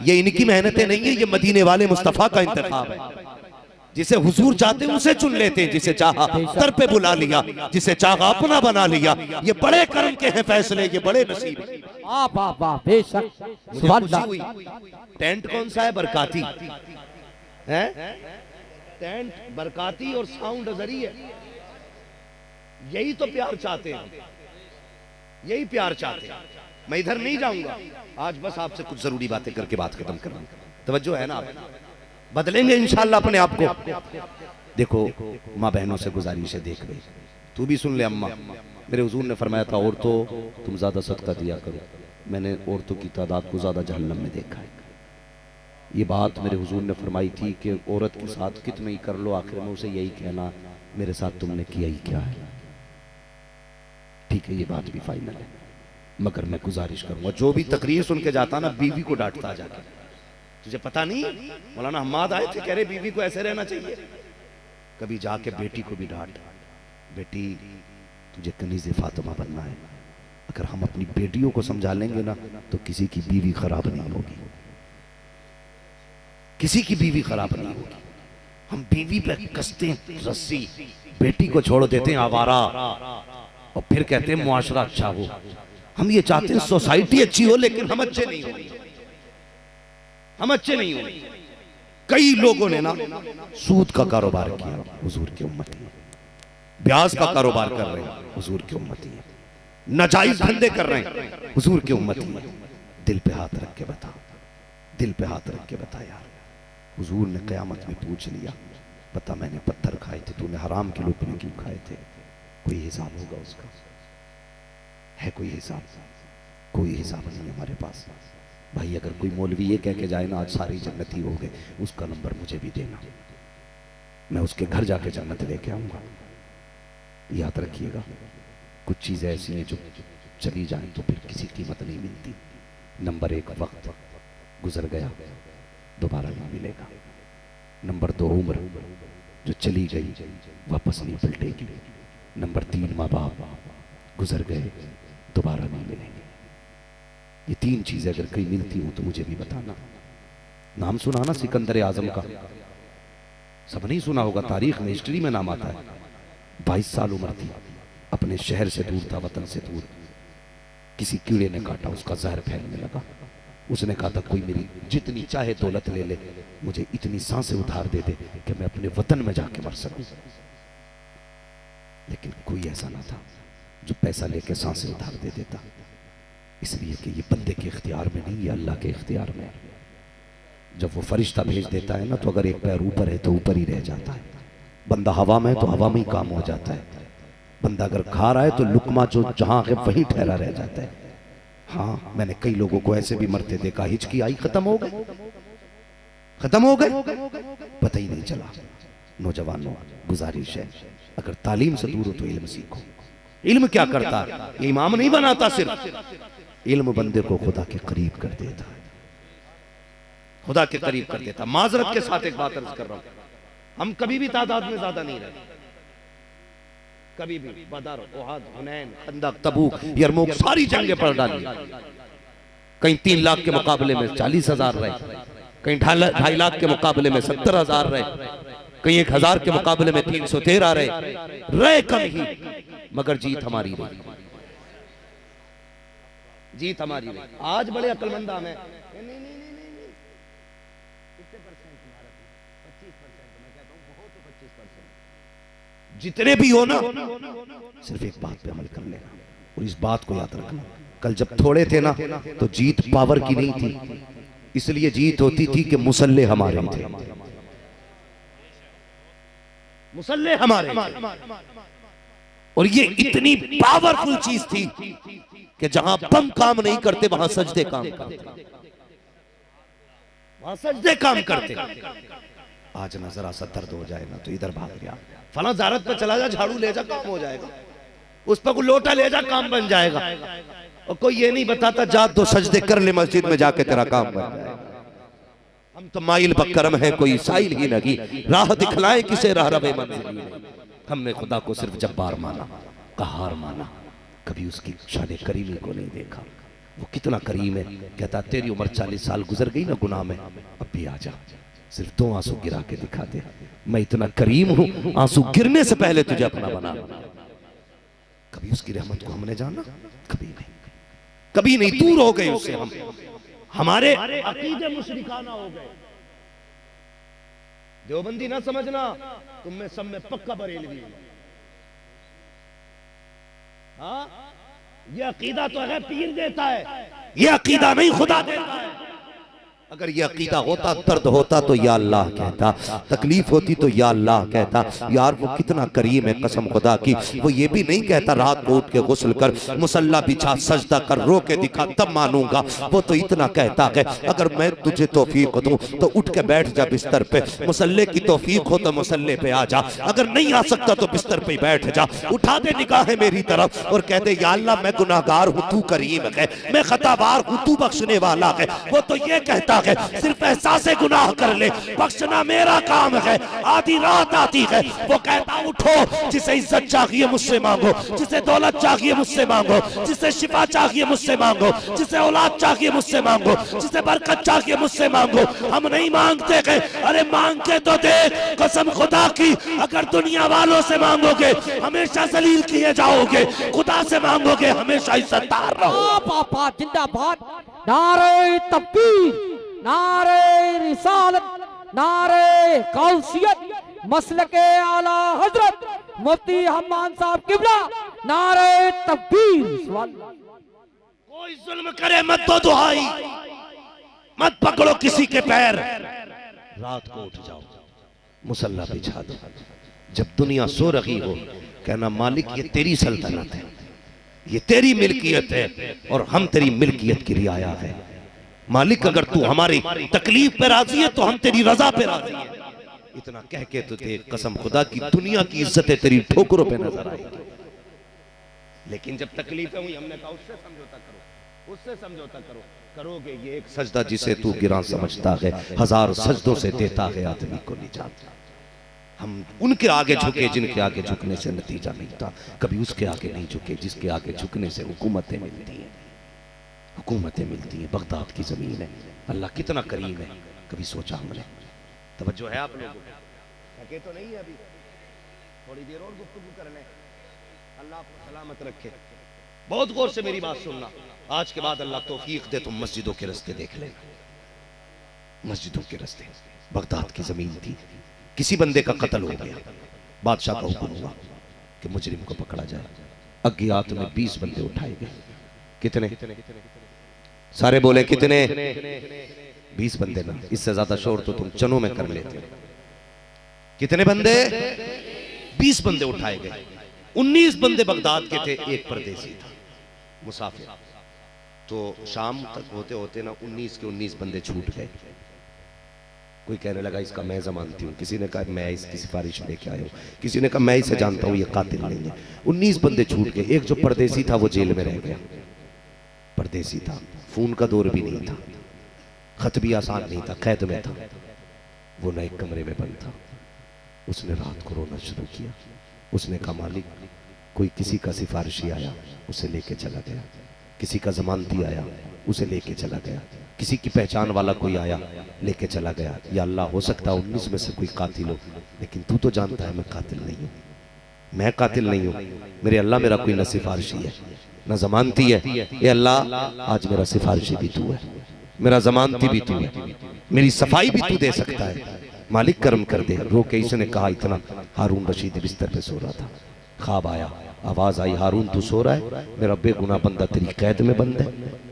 [SPEAKER 1] ये इनकी मेहनतें नहीं है, ये मदीने वाले मुस्तफा का इंतखाब है। जिसे हुजूर चाहते हैं उसे चुन लेते हैं, जिसे चाहा दर पे बुला लिया, जिसे चाहा अपना बना लिया। ये बड़े कर्म के हैं फैसले, ये बड़े नसीब हैं।
[SPEAKER 2] वाह वाह वाह, बेशक
[SPEAKER 1] मुझे
[SPEAKER 2] सुभान
[SPEAKER 1] खुशी
[SPEAKER 2] अल्लाह।
[SPEAKER 1] हुई। टेंट कौन सा है? बरकाती है। टेंट बरकाती और साउंड अजरी है। यही तो प्यार चाहते हैं, यही प्यार चाहते हैं। मैं इधर नहीं जाऊंगा आज, बस आपसे कुछ जरूरी बातें करके बात खत्म करना। तवज्जो है ना? आप बदलेंगे इंशाल्लाह अपने आप को। देखो माँ बहनों से गुजारिश है, देख रही तू भी सुन ले अम्मा। मेरे हुजूर ने फरमाया था औरतों तुम ज्यादा सदका दिया करो। मैंने औरतों की तादाद को ज्यादा जहन्नम में देखा है। ये बात मेरे हुजूर ने फरमाई थी कि औरत के साथ कितना ही कर लो, आखिर में उसे यही कहना मेरे साथ तुमने किया ही क्या है। ठीक है, ये बात भी फाइनल है, मगर मैं गुजारिश करूंगा जो भी तकरीर सुन के जाता ना बीवी को डांटता जाके। तुझे पता नहीं मौलाना हम्माद आए थे, कह रहे बीवी को ऐसे रहना चाहिए। कभी जाके बेटी को भी डांट, बेटी तुझे कनीज़े फातिमा बनना है। अगर हम अपनी बेटियों को समझा लेंगे ना तो किसी की बीवी खराब नहीं होगी, किसी की बीवी खराब नहीं होगी। हम बीवी पे कसते हैं रस्सी, बेटी को छोड़ देते हैं आवारा और फिर कहते हैं मुआशरा अच्छा हो। हम ये चाहते हैं सोसाइटी अच्छी हो, लेकिन हम अच्छे नहीं होंगे, हम अच्छे नहीं होंगे। कई लोगों ने ना सूद का कारोबार किया, हुजूर की उम्मती है। ब्याज का कारोबार कर रहे हैं, हुजूर की उम्मती है। नाजायज धंधे कर रहे हैं, हुजूर की उम्मती है। दिल पे हाथ रख के बता, दिल पे हाथ रख के बता यार। हुजूर ने क़यामत में पूछ लिया, बता मैंने पत्थर खाए थे, तूने हराम के लुकमे क्यों खाए थे? कोई हिसाब होगा उसका? है कोई हिसाब? कोई हिसाब नहीं हमारे पास। भाई अगर कोई मौलवी ये कह के जाए ना आज सारी जन्नती हो गए, उसका नंबर मुझे भी देना, मैं उसके घर जाके जन्नत लेके आऊंगा। याद रखिएगा, कुछ चीजें ऐसी हैं जो चली जाएं तो फिर किसी कीमत नहीं मिलती। नंबर एक, वक्त गुजर गया दोबारा नहीं मिलेगा। नंबर दो, उम्र जो चली गई वापस नहीं पलटेगी। नंबर तीन, माँ बाप गुजर गए दोबारा नहीं मिलेंगे। ये तीन चीजें अगर कहीं मिलती हूं तो मुझे भी बताना। नाम सुना ना सिकंदर आजम का? सब नहीं सुना होगा, तारीख में हिस्ट्री में नाम आता है। 22 साल उम्र थी, अपने शहर से दूर था, वतन से दूर। किसी कीड़े ने काटा, उसका जहर फैलने लगा। उसने कहा था कोई मेरी जितनी चाहे दौलत ले ले, मुझे इतनी सांसें उधार दे दे कि मैं अपने वतन में जाके मर सकूं। लेकिन कोई ऐसा ना था जो पैसा लेके सांसें उधार दे देता, इसलिए कि ये बंदे के इख्तियार में नहीं, ये अल्लाह के इख्तियार में। जब वो फरिश्ता भेज देता है ना तो अगर एक पैर ऊपर है तो ऊपर ही रह जाता है। बंदा हवा में है तो हवा में ही काम हो जाता है। बंदा अगर खा रहा है तो लुकमा जो जहां है वहीं ठहरा रह जाता है। हाँ, मैंने कई लोगों को ऐसे भी मरते देखा, हिचकी आई, खत्म हो गए, खत्म हो गए, पता ही नहीं चला। नौजवानों गुजारिश है, अगर तालीम से दूर हो तो इल्म सीखो। इल्म क्या करता है? ये इमाम नहीं बनाता, सिर्फ इल्म बंदे को खुदा के करीब कर देता है, खुदा के करीब कर देता। माजरत के साथ एक बात अर्ज कर रहा हूं, हम कभी भी तादाद में ज्यादा नहीं रहे, कभी भी। बदर, उहद, हुनैन, खंदक, तबूक, यरमुक सारी जंगें पढ़ डाली। कहीं 3 लाख के मुकाबले में 40,000 रहे, कहीं 2.5 लाख के मुकाबले में 70,000 रहे, कहीं 1,000 के मुकाबले में 313 रहे कम ही, मगर जीत हमारी रही, जीत हमारी रही। आज बड़े अक्लमंद हम हैं, जितने भी हो ना, सिर्फ एक बात पे अमल कर लेना और इस बात को याद रखना। कल जब थोड़े थे ना तो जीत पावर की नहीं थी, इसलिए जीत होती थी कि मुसल्ले हमारे थे, मुसल्ले हमारे थे। और ये इतनी पावरफुल चीज थी कि जहां बम काम नहीं करते वहां सजदे काम करते, वहां सजदे काम करते। आज ना जरा सा दर्द हो जाए ना तो इधर भाग गया, फला ज़ारत पे चला जा, झाड़ू ले जा, काम हो जाएगा, उस पर कोई लोटा ले जा, काम बन जाएगा। और कोई ये नहीं बताता जा 2 सजदे कर ले मस्जिद में जाके तेरा काम बन जाएगा। हम तो माइल बकरम है, कोई साइल ही नहीं, राह दिखलाए किसे राह रवे मंजिल नहीं। हमने खुदा को सिर्फ जब्बार माना, कहार माना, कभी उसकी शान करीमी को नहीं देखा। वो कितना करीम है, कहता तेरी उम्र 40 साल गुजर गई ना गुनाह में, अब भी आ जा, सिर्फ 2 आंसू गिरा के दिखा दे, मैं इतना करीम हूं, आंसू गिरने से पहले तुझे अपना बना। कभी उसकी रहमत को हमने जाना? कभी नहीं, कभी नहीं, दूर हो गए उससे हम, हमारे अकीदे मुशरिकाना हो गए। देवबंदी ना समझना, तुम में सब में पक्का बरेलवी। हाँ, ये अकीदा तो है पीर देता है, ये अकीदा नहीं खुदा देता है। अगर ये अकीदा होता, दर्द होता तो या अल्लाह कहता, तकलीफ होती तो या अल्लाह कहता। यार वो कितना करीम है कसम खुदा की, वो ये भी नहीं कहता रात को उठ के गुस्ल कर, मुसल्ला बिछा, सजदा कर, रो के दिखा तब मानूंगा। वो तो इतना कहता है अगर मैं तुझे तौफीक दूं तो उठ के बैठ जा बिस्तर पे, मुसल्ले की तौफीक हो तो मुसल्ले पे आ जा, अगर नहीं आ सकता तो बिस्तर पे बैठ जा, उठा दे निगाहें मेरी तरफ और कह दे या अल्लाह मैं गुनाहगार हूं, तू करीम है, मैं खतावार हूं, तू बख्शने वाला है। वो तो ये कहता है सिर्फ एहसास गुनाह कर ले, बख्शना मेरा काम है। आधी रात आती है, वो कहता उठो, जिसे इज्जत चाहिए मुझसे मांगो, जिसे दौलत चाहिए मुझसे मांगो, जिसे शिफा चाहिए मुझसे मांगो, जिसे औलाद चाहिए मुझसे मांगो, जिसे बरकत चाहिए मुझसे मांगो। हम नहीं मांगते गए, अरे मांग के तो दे, कसम खुदा की अगर दुनिया वालों से मांगोगे हमेशा जलील किए जाओगे, खुदा से मांगोगे हमेशा इज्जतदार रहो।
[SPEAKER 2] पापा जिंदाबाद, नारे तकबीर, नारे रिसालत, नारे कौसियत, मसलके आला हजरत मुफ्ती हम्मान साहब किबला, नारे तकबीर।
[SPEAKER 1] कोई जुल्म करे मत दो दुहाई, मत पकड़ो किसी के पैर, रात को उठ जाओ, मुसल्ला बिछा दो, जब दुनिया सो रही हो कहना मालिक ये तेरी सल्तनत है, ये तेरी मिल्कियत है और हम तेरी मिल्कियत की रियाया है। मालिक अगर तू हमारी तकलीफ पे राजी है तो हम तेरी रजा पे राजी है। इतना कह के तो देख, कसम खुदा की दुनिया की इज्जतें तेरी ठोकरों पे नजर आएगी। लेकिन जब तकलीफें हुई हमने कहा उससे समझौता करो, उससे समझौता करो, करोगे ये एक सजदा जिसे तू गिरा समझता है, 1000 सजदों से देता है आदमी को निजात। हम उनके आगे झुके जिनके आगे झुकने से नतीजा मिलता, कभी उसके आगे नहीं झुके जिसके आगे झुकने से हुकूमतें मिलती हैं, हुकूमतें मिलती हैं। बगदाद की ज़मीन है, अल्लाह कितना करीम है, कभी सोचा हमने? तवज्जो है आप लोगों को? थके तो नहीं है अभी, थोड़ी देर और गुफ्तगू कर लें। अल्लाह आपको सलामत रखे। बहुत गौर से मेरी बात सुनना, आज के बाद अल्लाह तौफीक दे तुम मस्जिदों के रास्ते देख लेना, मस्जिदों के रास्ते। बगदाद की ज़मीन थी, किसी बंदे का कत्ल हो गया, बादशाह का हुक्म हुआ कि मुजरिम को पकड़ा जाए। अज्ञात में 20 बंदे उठाए गए। कितने? सारे बोले कितने? 20 बंदे ना, इससे ज्यादा शोर तो तुम चनों में कर लेते। कितने बंदे? 20 बंदे उठाए गए। 19 बंदे बगदाद के थे, एक परदेसी था मुसाफिर। तो शाम तक होते होते ना 19 के 19 बंदे छूट गए। कोई कहने लगा इसका मैं जमानती हूँ, किसी ने कहा मैं इसकी सिफारिश लेके आया हूँ, किसी ने कहा मैं इसे जानता हूँ ये कातिल नहीं है। 19 बंदे छूट गए। एक जो परदेसी था वो जेल में रह गया। परदेसी था, फोन का दौर भी नहीं था, खत भी आसान नहीं था, कैद में था। वो न एक कमरे में बंद था। उसने रात को रोना शुरू किया। उसने कहा मालिक कोई किसी का सिफारिशी आया उसे लेके चला गया, किसी का जमानती आया उसे लेके चला गया, किसी की पहचान वाला कोई आया लेके चला गया। या अल्लाह हो सकता है 19 में से कोई कातिल हो, लेकिन तू तो जानता है मैं कातिल नहीं हूँ, मैं कातिल नहीं हूँ। मेरे अल्लाह मेरा कोई न सिफारिशी है न जमानती है। ये अल्लाह आज मेरा सिफारिशी भी तू है, मेरा जमानती भी तू है, मेरी सफाई भी तू दे सकता है, मालिक करम कर दे। रो के इसने कहा इतना। हारून रशीद बिस्तर पे सो रहा था, ख्वाब आया, आवाज आई हारून तू सो रहा है, मेरा बेगुनाह बंदा तेरी कैद में बंद है।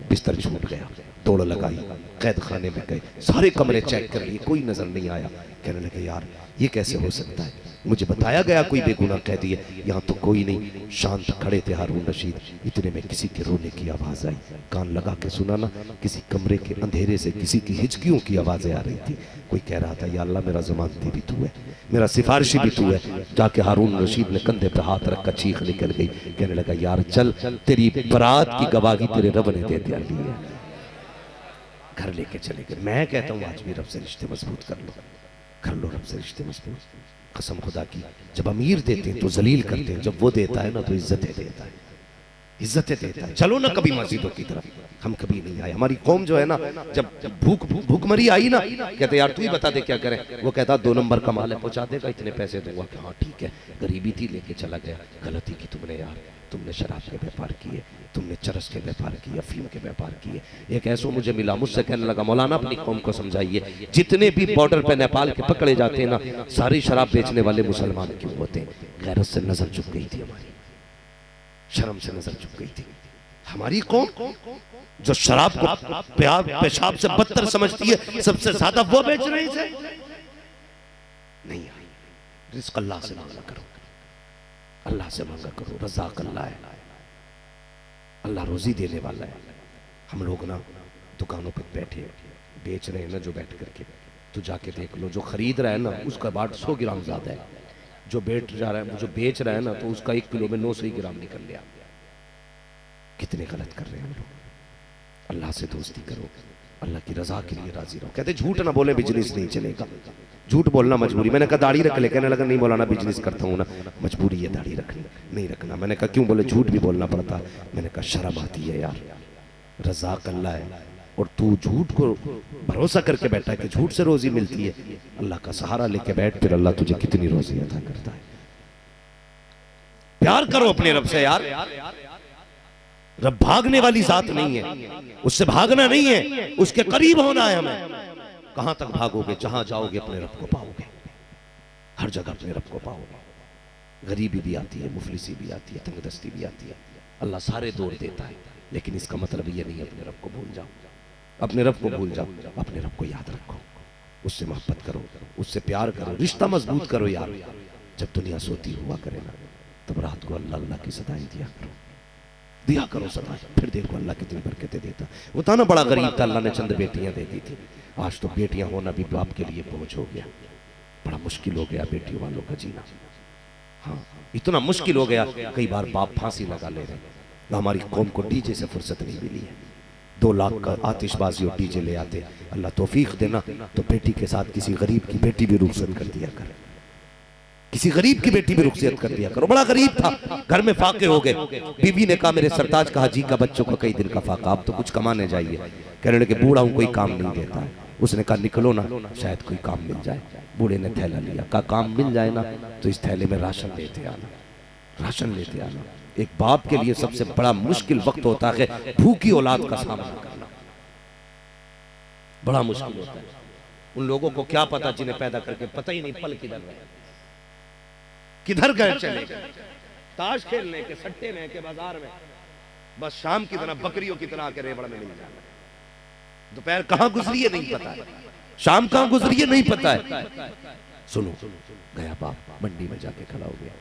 [SPEAKER 1] बिस्तर छूट गया, तोड़ लगाई, कैद खाने में गए, सारे कमरे चेक कर लिए, कोई नजर नहीं आया। कहने लगे यार ये कैसे हो सकता है, मुझे बताया गया कोई बेगुनाह कैदी है, यहाँ तो कोई नहीं। शांत खड़े थे हारून रशीद। इतने में किसी के रोने की आवाज आई, कान लगा के सुना ना, किसी कमरे के अंधेरे से किसी की हिचकियों की आवाजें आ रही थी। कोई कह रहा था या अल्लाह मेरा जमानती भी तू है, मेरा सिफारिशी भी तू है। जाके हारून रशीद ने कंधे पे हाथ रखकर चीख निकल गई। कहने लगा यार चल, तेरी बरात की गवाही तेरे रब ने दे दिया है। घर लेके चले गए। मैं कहता हूँ आज भी रब से रिश्ते मजबूत कर लो रब से रिश्ते मजबूत। कसम खुदा की, जब अमीर देते हैं तो जलील करते हैं, जब वो देता है ना तो इज्जतें देता है, इज्जतें देता है। चलो ना कभी मस्जिदों की तरफ, हम कभी नहीं आए। हमारी कौम जो है ना, जब भूखमरी आई ना, कहते यार तू ही बता दे क्या करें। वो कहता 2 नंबर का माल है, पहुंचा देगा, इतने पैसे दूंगा। हाँ ठीक है, गरीबी थी लेके चला गया। गलती की तुमने यार, तुमने शराब के व्यापार किए, तुमने चरस के व्यापार किए, अफीम के व्यापार किए। एक ऐसा मुझे मिला, मुझसे कहने लगा मौलाना अपनी कौम को समझाइए, जितने भी बॉर्डर पे नेपाल के पकड़े जाते हैं ना, सारी शराब बेचने वाले मुसलमान क्यों होते हैं? गैरत से नजर झुक गई थी हमारी, शर्म से नजर झुक गई थी। हमारी कौम जो शराब को पेशाब से बदतर समझती है, सबसे ज्यादा वो बेच रही है। नहीं, रिस्क अल्लाह से मांगा करो, अल्लाह से मांगा करो। रज़ाक अल्लाह है, अल्लाह रोजी देने वाला है। हम लोग ना दुकानों पे बैठे बेच रहे हैं ना, जो बैठ करके, तो जाके देख लो, जो खरीद रहा है ना उसका बाट 100 ग्राम ज्यादा है, जो बेच रहा है ना तो उसका 1 किलो में 900 ग्राम निकल लिया। कितने गलत कर रहे हैं हम लोग। अल्लाह से दोस्ती करो, अल्लाह की रजा के लिए राजी रहो। कहते झूठ ना बोले बिजनेस नहीं चलेगा, झूठ बोलना मजबूरी। मैंने कहा दाढ़ी रख ले, कहने लगा नहीं बोलाना, बिजनेस करता हूँ ना, मजबूरी है दाढ़ी रखनी, नहीं रखना। मैंने कहा क्यों? बोले झूठ भी बोलना पड़ता। मैंने कहा शर्म आती है यार, रज़ाक अल्लाह है और तू झूठ को भरोसा करके बैठा है कि झूठ से रोजी मिलती है। अल्लाह का सहारा लेके बैठ, फिर अल्लाह तुझे कितनी रोजी अता करता है। प्यार करो अपने रब से यार, रब भागने वाली जात नहीं है, उससे भागना नहीं है, उसके करीब होना है हमें। कहां तक भागोगे? जहां जाओगे अपने रब को पाओगे, हर जगह अपने रब को पाओगे। गरीबी भी आती है, मुफलिसी भी आती है, तंगदस्ती भी आती है, अल्लाह सारे दौर देता है, लेकिन इसका मतलब ये नहीं है अपने रब को भूल जाओ। अपने रब को भूल जाओ, अपने रब को याद रखो, उससे मोहब्बत करो, उससे प्यार करो, रिश्ता मजबूत करो यार। जब दुनिया सोती हुआ करे ना, तब रात को अल्लाह अल्लाह की सदाएं दिया करो सदा। फिर देखो अल्लाह कितनी बरकतें देता। वो था ना बड़ा गरीब था, अल्लाह ने चंद बेटियां दे दी थी। आज तो बेटियां होना भी बाप के लिए बोझ हो गया, बड़ा मुश्किल हो गया बेटियों वालों का जीना। हाँ, इतना मुश्किल हो गया, कई बार बाप फांसी लगा ले रहे। हमारी कौम को डीजे से फुर्सत नहीं मिली है। 2 लाख का आतिशबाजी और डीजे ले आते। अल्लाह तौफीक देना तो बेटी के साथ किसी गरीब की बेटी भी रुखसत कर दिया कर, किसी गरीब की बेटी भी रुखसत कर दिया करो। बड़ा गरीब था, घर में फाके हो गए। बीवी ने कहा मेरे सरताज का हाजी का बच्चों का कई दिन का फाका, आप तो कुछ कमाने जाइए। कहने लगे बूढ़ा हूं, कोई काम नहीं देता है। उसने कहा निकलो ना, शायद कोई काम मिल जाए। बूढ़े ने थैला लिया, कहा काम मिल जाए ना तो इस थैले में राशन लेते आना, राशन लेते आना। एक बाप के लिए सबसे बड़ा मुश्किल वक्त होता है भूखी औलाद का सामना करना, बड़ा मुश्किल होता है। उन लोगों को क्या पता जिन्हें पैदा करके पता ही नहीं पल किधर गए, किधर गए चले गए, ताश खेलने के, सट्टे में के, बाजार में, बस शाम की तरह बकरियों की तरह आके रेवड़ में मिल जाना। दोपहर कहां गुजरी है नहीं पता है, शाम कहां गुजरी है नहीं पता है। सुनो, गया बाप मंडी में जाके खड़ा हो गया।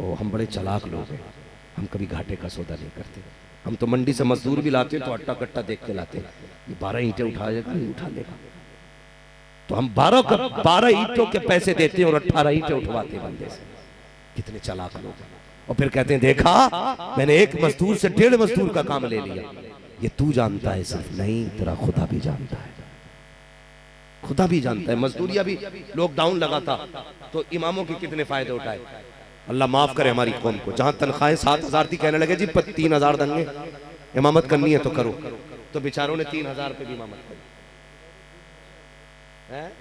[SPEAKER 1] ओ हम बड़े चालाक लोग हैं, हम कभी घाटे का सौदा नहीं करते। हम तो मंडी से मजदूर भी लाते तो अट्टा कट्टा देख के लाते। ये 12 ईंटें उठाएगा नहीं उठा लेगा, तो हम 12 ईंटों के पैसे देते हैं और 18 ईंटें उठवाते बंदे से। कितने चालाक लोग हैं। और फिर कहते हैं देखा मैंने एक मजदूर से 1.5 मजदूर का काम ले लिया। ये तू जानता है सिर्फ नहीं, तेरा खुदा भी जानता है, खुदा भी जानता है। मजदूरिया भी लॉकडाउन लगा था तो इमामों के कितने फायदे उठाए। अल्लाह माफ करे हमारी कौम को। जहां तनख्वाहें 7,000 थी, कहने लगे जी 3,000 देंगे, इमामत करनी है तो करो। तो बेचारों ने 3,000 पे भी इमामत करी है।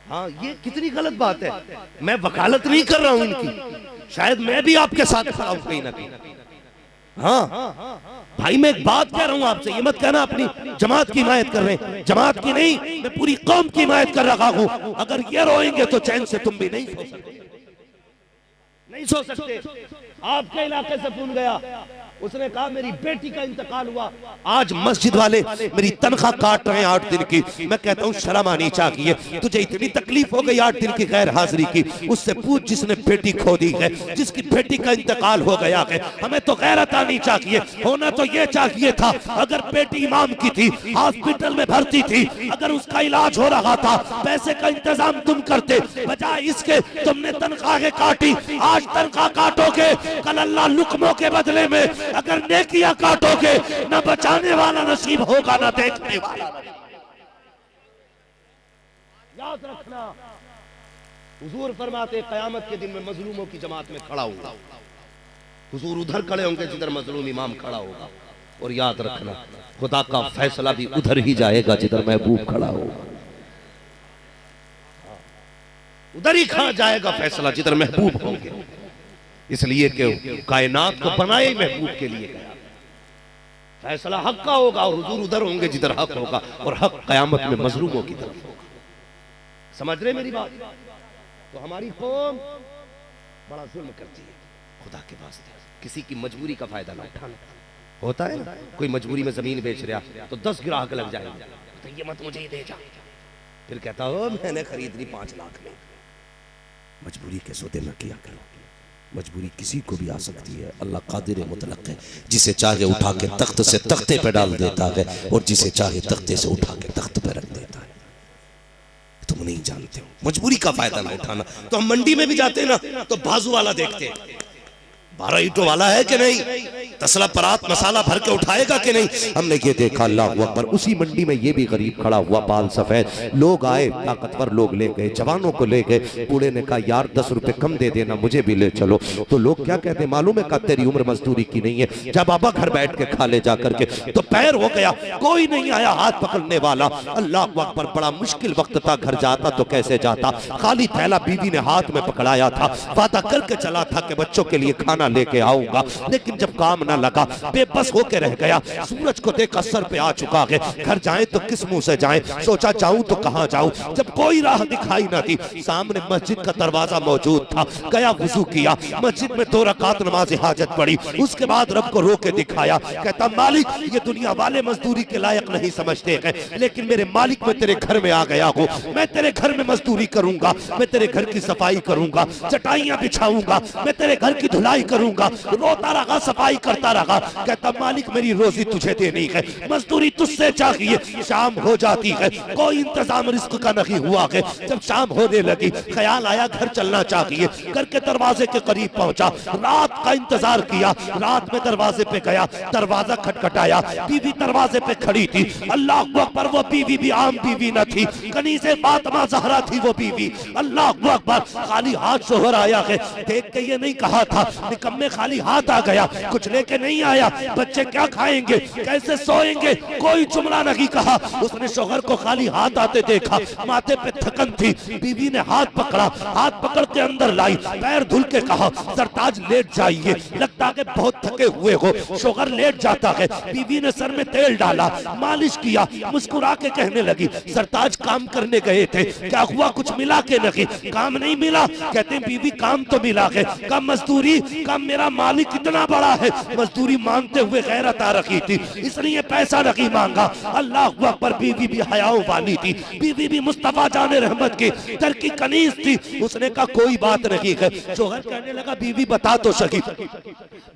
[SPEAKER 1] हाँ, ये कितनी गलत बात है। मैं वकालत नहीं कर रहा हूं इनकी, शायद मैं भी आपके साथ खड़ा हूं कहीं ना कहीं। हाँ भाई, मैं एक बात कह रहा हूं आपसे, ये मत कहना अपनी जमात की हिमायत कर रहे हैं। जमात की नहीं, मैं पूरी कौम की हिमायत कर रहा हूं। अगर ये रोएंगे तो चैन से तुम भी नहीं सो सकते, नहीं सो सकते। आपके इलाके से फोन गया, उसने कहा मेरी बेटी का इंतकाल हुआ, आज मस्जिद वाले मेरी तनख्वाह काट रहे हैं 8 दिन की। मैं कहता हूँ शर्म आनी चाहिए, तुझे इतनी तकलीफ हो गई 8 दिन की गैर हाजिरी की, उससे पूछ जिसने बेटी खो दी है, जिसकी बेटी का इंतकाल हो गया है। हमें तो गैरत आनी चाहिए। होना तो ये चाहिए था, अगर बेटी इमाम की थी, हॉस्पिटल में भर्ती थी, अगर उसका इलाज हो रहा था, पैसे का इंतजाम तुम करते, बजाय इसके तुमने तनख्वाहें काटी। आज तनख्वाह काटोगे, कल अल्लाह लुकमों के बदले में अगर नेकियां काटोगे, न बचाने वाला नसीब होगा, न देखने वाला। याद रखना, हुजूर फरमाते कयामत के दिन में मजलूमों की जमात में खड़ा होगा। हुजूर उधर खड़े होंगे जिधर मजलूम इमाम खड़ा होगा, और याद रखना खुदा का फैसला भी उधर ही जाएगा जिधर महबूब खड़ा होगा। उधर ही खड़ा जाएगा फैसला जिधर महबूब होंगे, इसलिए कि कायनात को बनाए ही महबूब के लिए गया। फैसला हक का होगा और हुजूर उधर होंगे जिधर हक होगा, और हक कयामत में मजलूमों की तरफ होगा। समझ रहे मेरी बात? तो हमारी कौम बड़ा जुल्म करती है। खुदा के वास्ते किसी की मजबूरी का फायदा ना उठाना। होता है ना, कोई मजबूरी में जमीन बेच रहा तो 10 ग्राहक लग जाएंगे, तो ये मत मुझे ही दे जा, फिर कहता हो मैंने खरीद ली 5 लाख में। मजबूरी के सौदे में किया करो, मजबूरी किसी को भी आ सकती है। अल्लाह कादिर मुतलक है, जिसे चाहे उठा के तख्त से तख्ते पे डाल देता है, और जिसे चाहे तख्ते से उठा के तख्त पे रख देता है। तुम नहीं जानते हो, मजबूरी का फायदा ना उठाना। तो हम मंडी में भी जाते हैं ना, तो बाजू वाला देखते हैं 12 ईंटों वाला है कि नहीं, तसला परात मसाला भर के उठाएगा कि नहीं। हमने ये देखा, अल्लाह अकबर। उसी मंडी में ये भी गरीब खड़ा हुआ, बाल सफेद। लोग आए, ताकतवर लोग ले गए, जवानों को ले गए। बूढ़े ने कहा यार 10 रुपए कम दे देना, मुझे भी ले चलो। तो लोग क्या कहते हैं मालूम है, का तेरी उम्र मजदूरी की नहीं है, जब बाबा घर बैठ के खा ले जा करके। तो पैर हो गया, कोई नहीं आया हाथ पकड़ने वाला। अल्लाह अकबर, बड़ा मुश्किल वक्त था, घर जाता तो कैसे जाता, खाली थैला बीवी ने हाथ में पकड़ाया था, वादा करके चला था कि बच्चों के लिए खाना लेके आऊंगा, लेकिन जब काम ना लगा बेबस होके रह गया। सूरज को देखा सर पे आ चुका है, घर जाएं तो किस मुंह से जाएं, सोचा जाऊं तो कहां जाऊं, जब कोई राह दिखाई ना दी। सामने मस्जिद का दरवाजा मौजूद था, गया वुजू किया, मस्जिद में 2 रकात नमाज हाजत पढ़ी, उसके बाद रब को रो के दिखाया। कहता मालिक, ये दुनिया वाले मजदूरी के लायक नहीं समझते हैं, लेकिन मेरे मालिक मैं तेरे घर में आ गया हूँ, मैं तेरे घर में मजदूरी करूंगा, मैं तेरे घर की सफाई करूंगा, चटाइयां बिछाऊंगा, मैं तेरे घर की धुलाई करूंगा। रोता रहा, सफाई करता रहा। कहता मालिक मेरी रोजी तुझे देनी है, मजदूरी तुझसे चाहिए। शाम हो जाती है, कोई इंतजाम रिस्क का नहीं हुआ है। जब शाम होने लगी, ख्याल आया घर चलना चाहिए। घर के दरवाजे के करीब पहुंचा, रात का इंतजार किया। रात में दरवाजे पे गया, दरवाजा खटखटाया, बीवी दरवाजे पे खड़ी थी। अल्लाह अकबर, वो बीवी भी आम बीवी न थी, कनीज़े फातिमा ज़हरा थी वो बीवी। अल्लाह अकबर, खाली हाथ शोहर आया है। देख के ये नहीं कहा था निकम्मे खाली हाथ आ गया, कुछ लेके नहीं आया, बच्चे क्या खाएंगे, कैसे सोएंगे, कोई जुमला नहीं कहा। उसने शोहर को खाली हाथ आते देखा, माथे पे थकन थी। बीवी ने हाथ पकड़ा, हाथ पकड़ के अंदर लाई, पैर धुल के कहा सरताज लेट जाइए, लगता है बहुत थके हुए हो। शोहर लेट जाता है, बीवी ने सर में तेल डाला, मालिश किया, मुस्कुरा के कहने लगी सरताज काम करने गए थे, क्या हुआ, कुछ मिला के नहीं? काम नहीं मिला। कहते बीवी काम तो मिला है, कम मजदूरी, कम मेरा मालिक कितना बड़ा है, मजदूरी मांगते हुए गैरत आ रखी थी, इसलिए पैसा नहीं मांगा। अल्लाह अकबर, बीवी भी हयाओ वाली थी, बीवी भी मुस्तफा जाने रहमत की दर की कनीज थी। उसने कहा कोई बात नहीं है। शोहर कहने लगा बीवी बता तो सकी,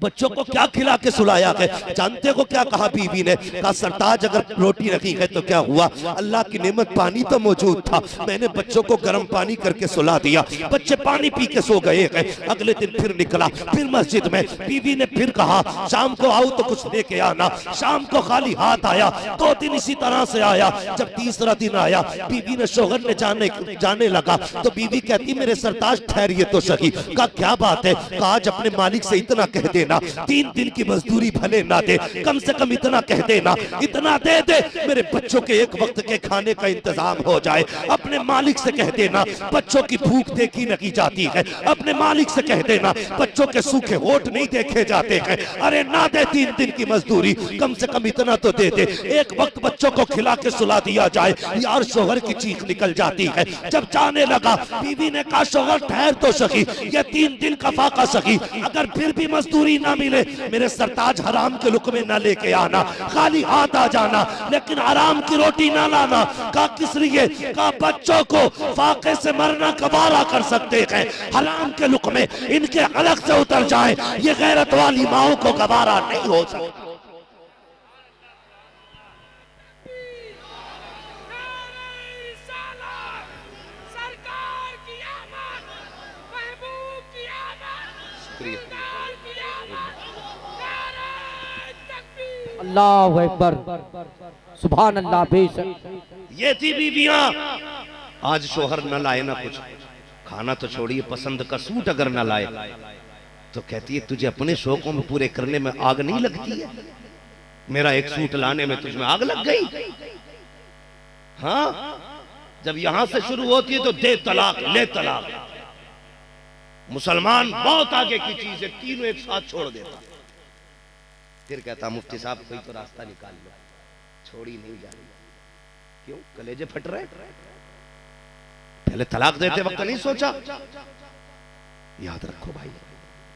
[SPEAKER 1] बच्चों को क्या खिला के सुलाया है? जानते हो क्या कहा बीवी ने? कहा सरताज अगर रोटी रखी है तो क्या हुआ, अल्लाह की नेमत पानी तो मौजूद था, मैंने बच्चों को गर्म पानी करके सुला दिया, बच्चे पानी पी के सो गए हैं। अगले दिन फिर निकला, फिर मस्जिद में, बीवी ने फिर कहा शाम को आओ तो कुछ लेके आना। शाम को खाली हाथ आया, 2 दिन इसी तरह से आया। जब तीसरा दिन आया, बीवी ने शोहर ने जाने लगा तो बीवी कहती मेरे सरताज ठहरिए तो सही। कहा क्या बात है? कहा आज अपने मालिक से इतना कह देना, 3 दिन की मजदूरी भले ना दे, कम से कम इतना कह देना, इतना दे दे मेरे बच्चों के एक वक्त के खाने का इंतजाम हो जाए। अपने मालिक से कह देना बच्चों की भूख देखी नहीं जाती है, अपने मालिक से कह देना बच्चों के सूखे होठ नहीं देखे जाते हैं। अरे ना दे 3 दिन की मजदूरी, कम से कम इतना तो दे दे, एक वक्त बच्चों को खिला के सुला दिया जाए। यार शोहर की चीख निकल जाती है। जब जाने लगा बीवी ने कहा शोहर ठहर तो सकी, ये 3 दिन का फाका सकी, अगर फिर भी मजदूरी ना मिले मेरे सरताज हराम के लुकमे ना लेके आना, खाली हाथ आ जाना, लेकिन हराम की रोटी ना लाना। कहा किस लिए? कहा बच्चों को फाके से मरना गवारा कर सकते हैं, हराम के लुकमे इनके अलग से उतर जाए, ये गैरत वाली माओ को गवारा नहीं हो सकता।
[SPEAKER 2] अल्लाह अकबर, सुभान अल्लाह। बेशक
[SPEAKER 1] ये थी बीबियां। आज शोहर न लाए ना कुछ, खाना तो छोड़िए, पसंद का सूट अगर न लाए तो कहती है तुझे अपने शौकों में पूरे करने में आग नहीं लगती है? मेरा एक सूट लाने में तुझमें आग लग गई? हाँ, जब यहां से शुरू होती है तो दे तलाक, ले तलाक। मुसलमान बहुत आगे की चीज है, तीनों एक साथ छोड़ देता। फिर कहता मुफ्ती साहब कोई तो रास्ता निकाल लो, छोड़ी नहीं जा रही। क्यों? कलेजे फट रहे? पहले तलाक देते वक्त नहीं सोचा? याद रखो भाई,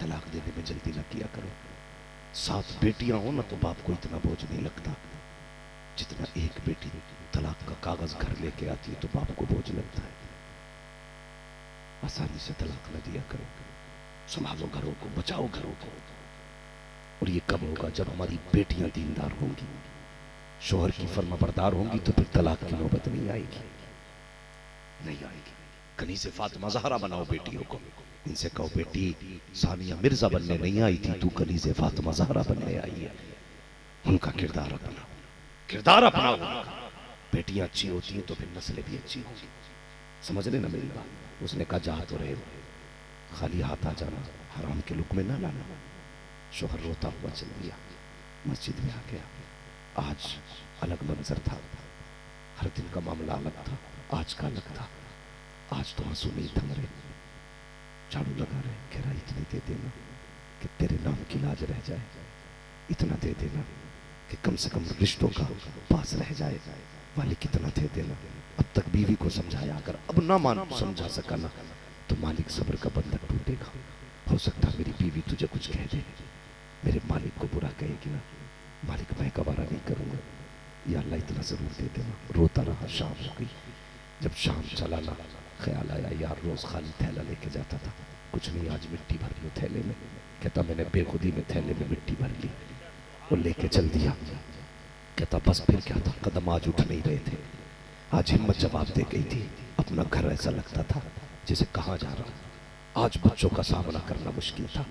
[SPEAKER 1] तलाक देने में जल्दी न किया करो। 7 बेटियां हो ना तो बाप को इतना बोझ नहीं लगता जितना एक बेटी तलाक का कागज घर लेके आती है तो बाप को बोझ लगता है। आसानी से तलाक न दिया करो, संभालो घरों को, बचाओ घरों को। और ये कब होगा? जब हमारी बेटियां दीनदार होंगी, शोहर की फर्माबरदार होंगी, तो फिर तलाक की नौबत नहीं आएगी, नहीं आएगी। कहीं से फातिमा ज़हरा बनाओ बेटियों को, इनसे कहो बेटी सानिया मिर्जा बनने नहीं आई थी, तू कहीं से फातिमा ज़हरा बनने आई है। उनका किरदार अपनाओ, किरदार अपनाओ। बेटियां अच्छी होती हैं तो फिर नस्लें भी अच्छी होंगी। समझ रहे ना मेरी बात? उसने कहा जा तो रहे हो, खाली हाथ आ जाना, हराम के लुक में ना लाना। शोहर रोता हुआ चल गया, मस्जिद में आ गया। आज अलग मंजर था, हर दिन का मामला अलग था, आज का अलग था। आज तो आंसू नहीं थम रहे, झाड़ू लगा रहे, कह रहा इतनी दे देना कि तेरे नाम की लाज रह जाए, इतना दे देना कि कम से कम रिश्तों का पास रह जाए, वाले कितना दे देना। अब तक बीवी को समझाया, अगर अब ना मान समझा सका ना तो मालिक सब्र का बंधन टूटेगा। हो सकता मेरी बीवी तुझे कुछ कह दे, मेरे मालिक को बुरा कहेगी ना, मालिक मैं गवारा नहीं करूंगा, या अल्लाह इतना जरूर दे देना। रोता रहा, शाम हो गई। जब शाम चला ना, ख्याल आया यार रोज खाली थैला लेके जाता था, कुछ नहीं आज मिट्टी भर ली थैले में। कहता मैंने बेखुदी में थैले में मिट्टी भर ली और लेके चल दिया। कहता बस फिर क्या था, कदम आज उठ नहीं रहे थे। आज हिम्मत जवाब दे गई थी। अपना घर ऐसा लगता था जैसे कहाँ जा रहा। आज बच्चों का सामना करना मुश्किल था।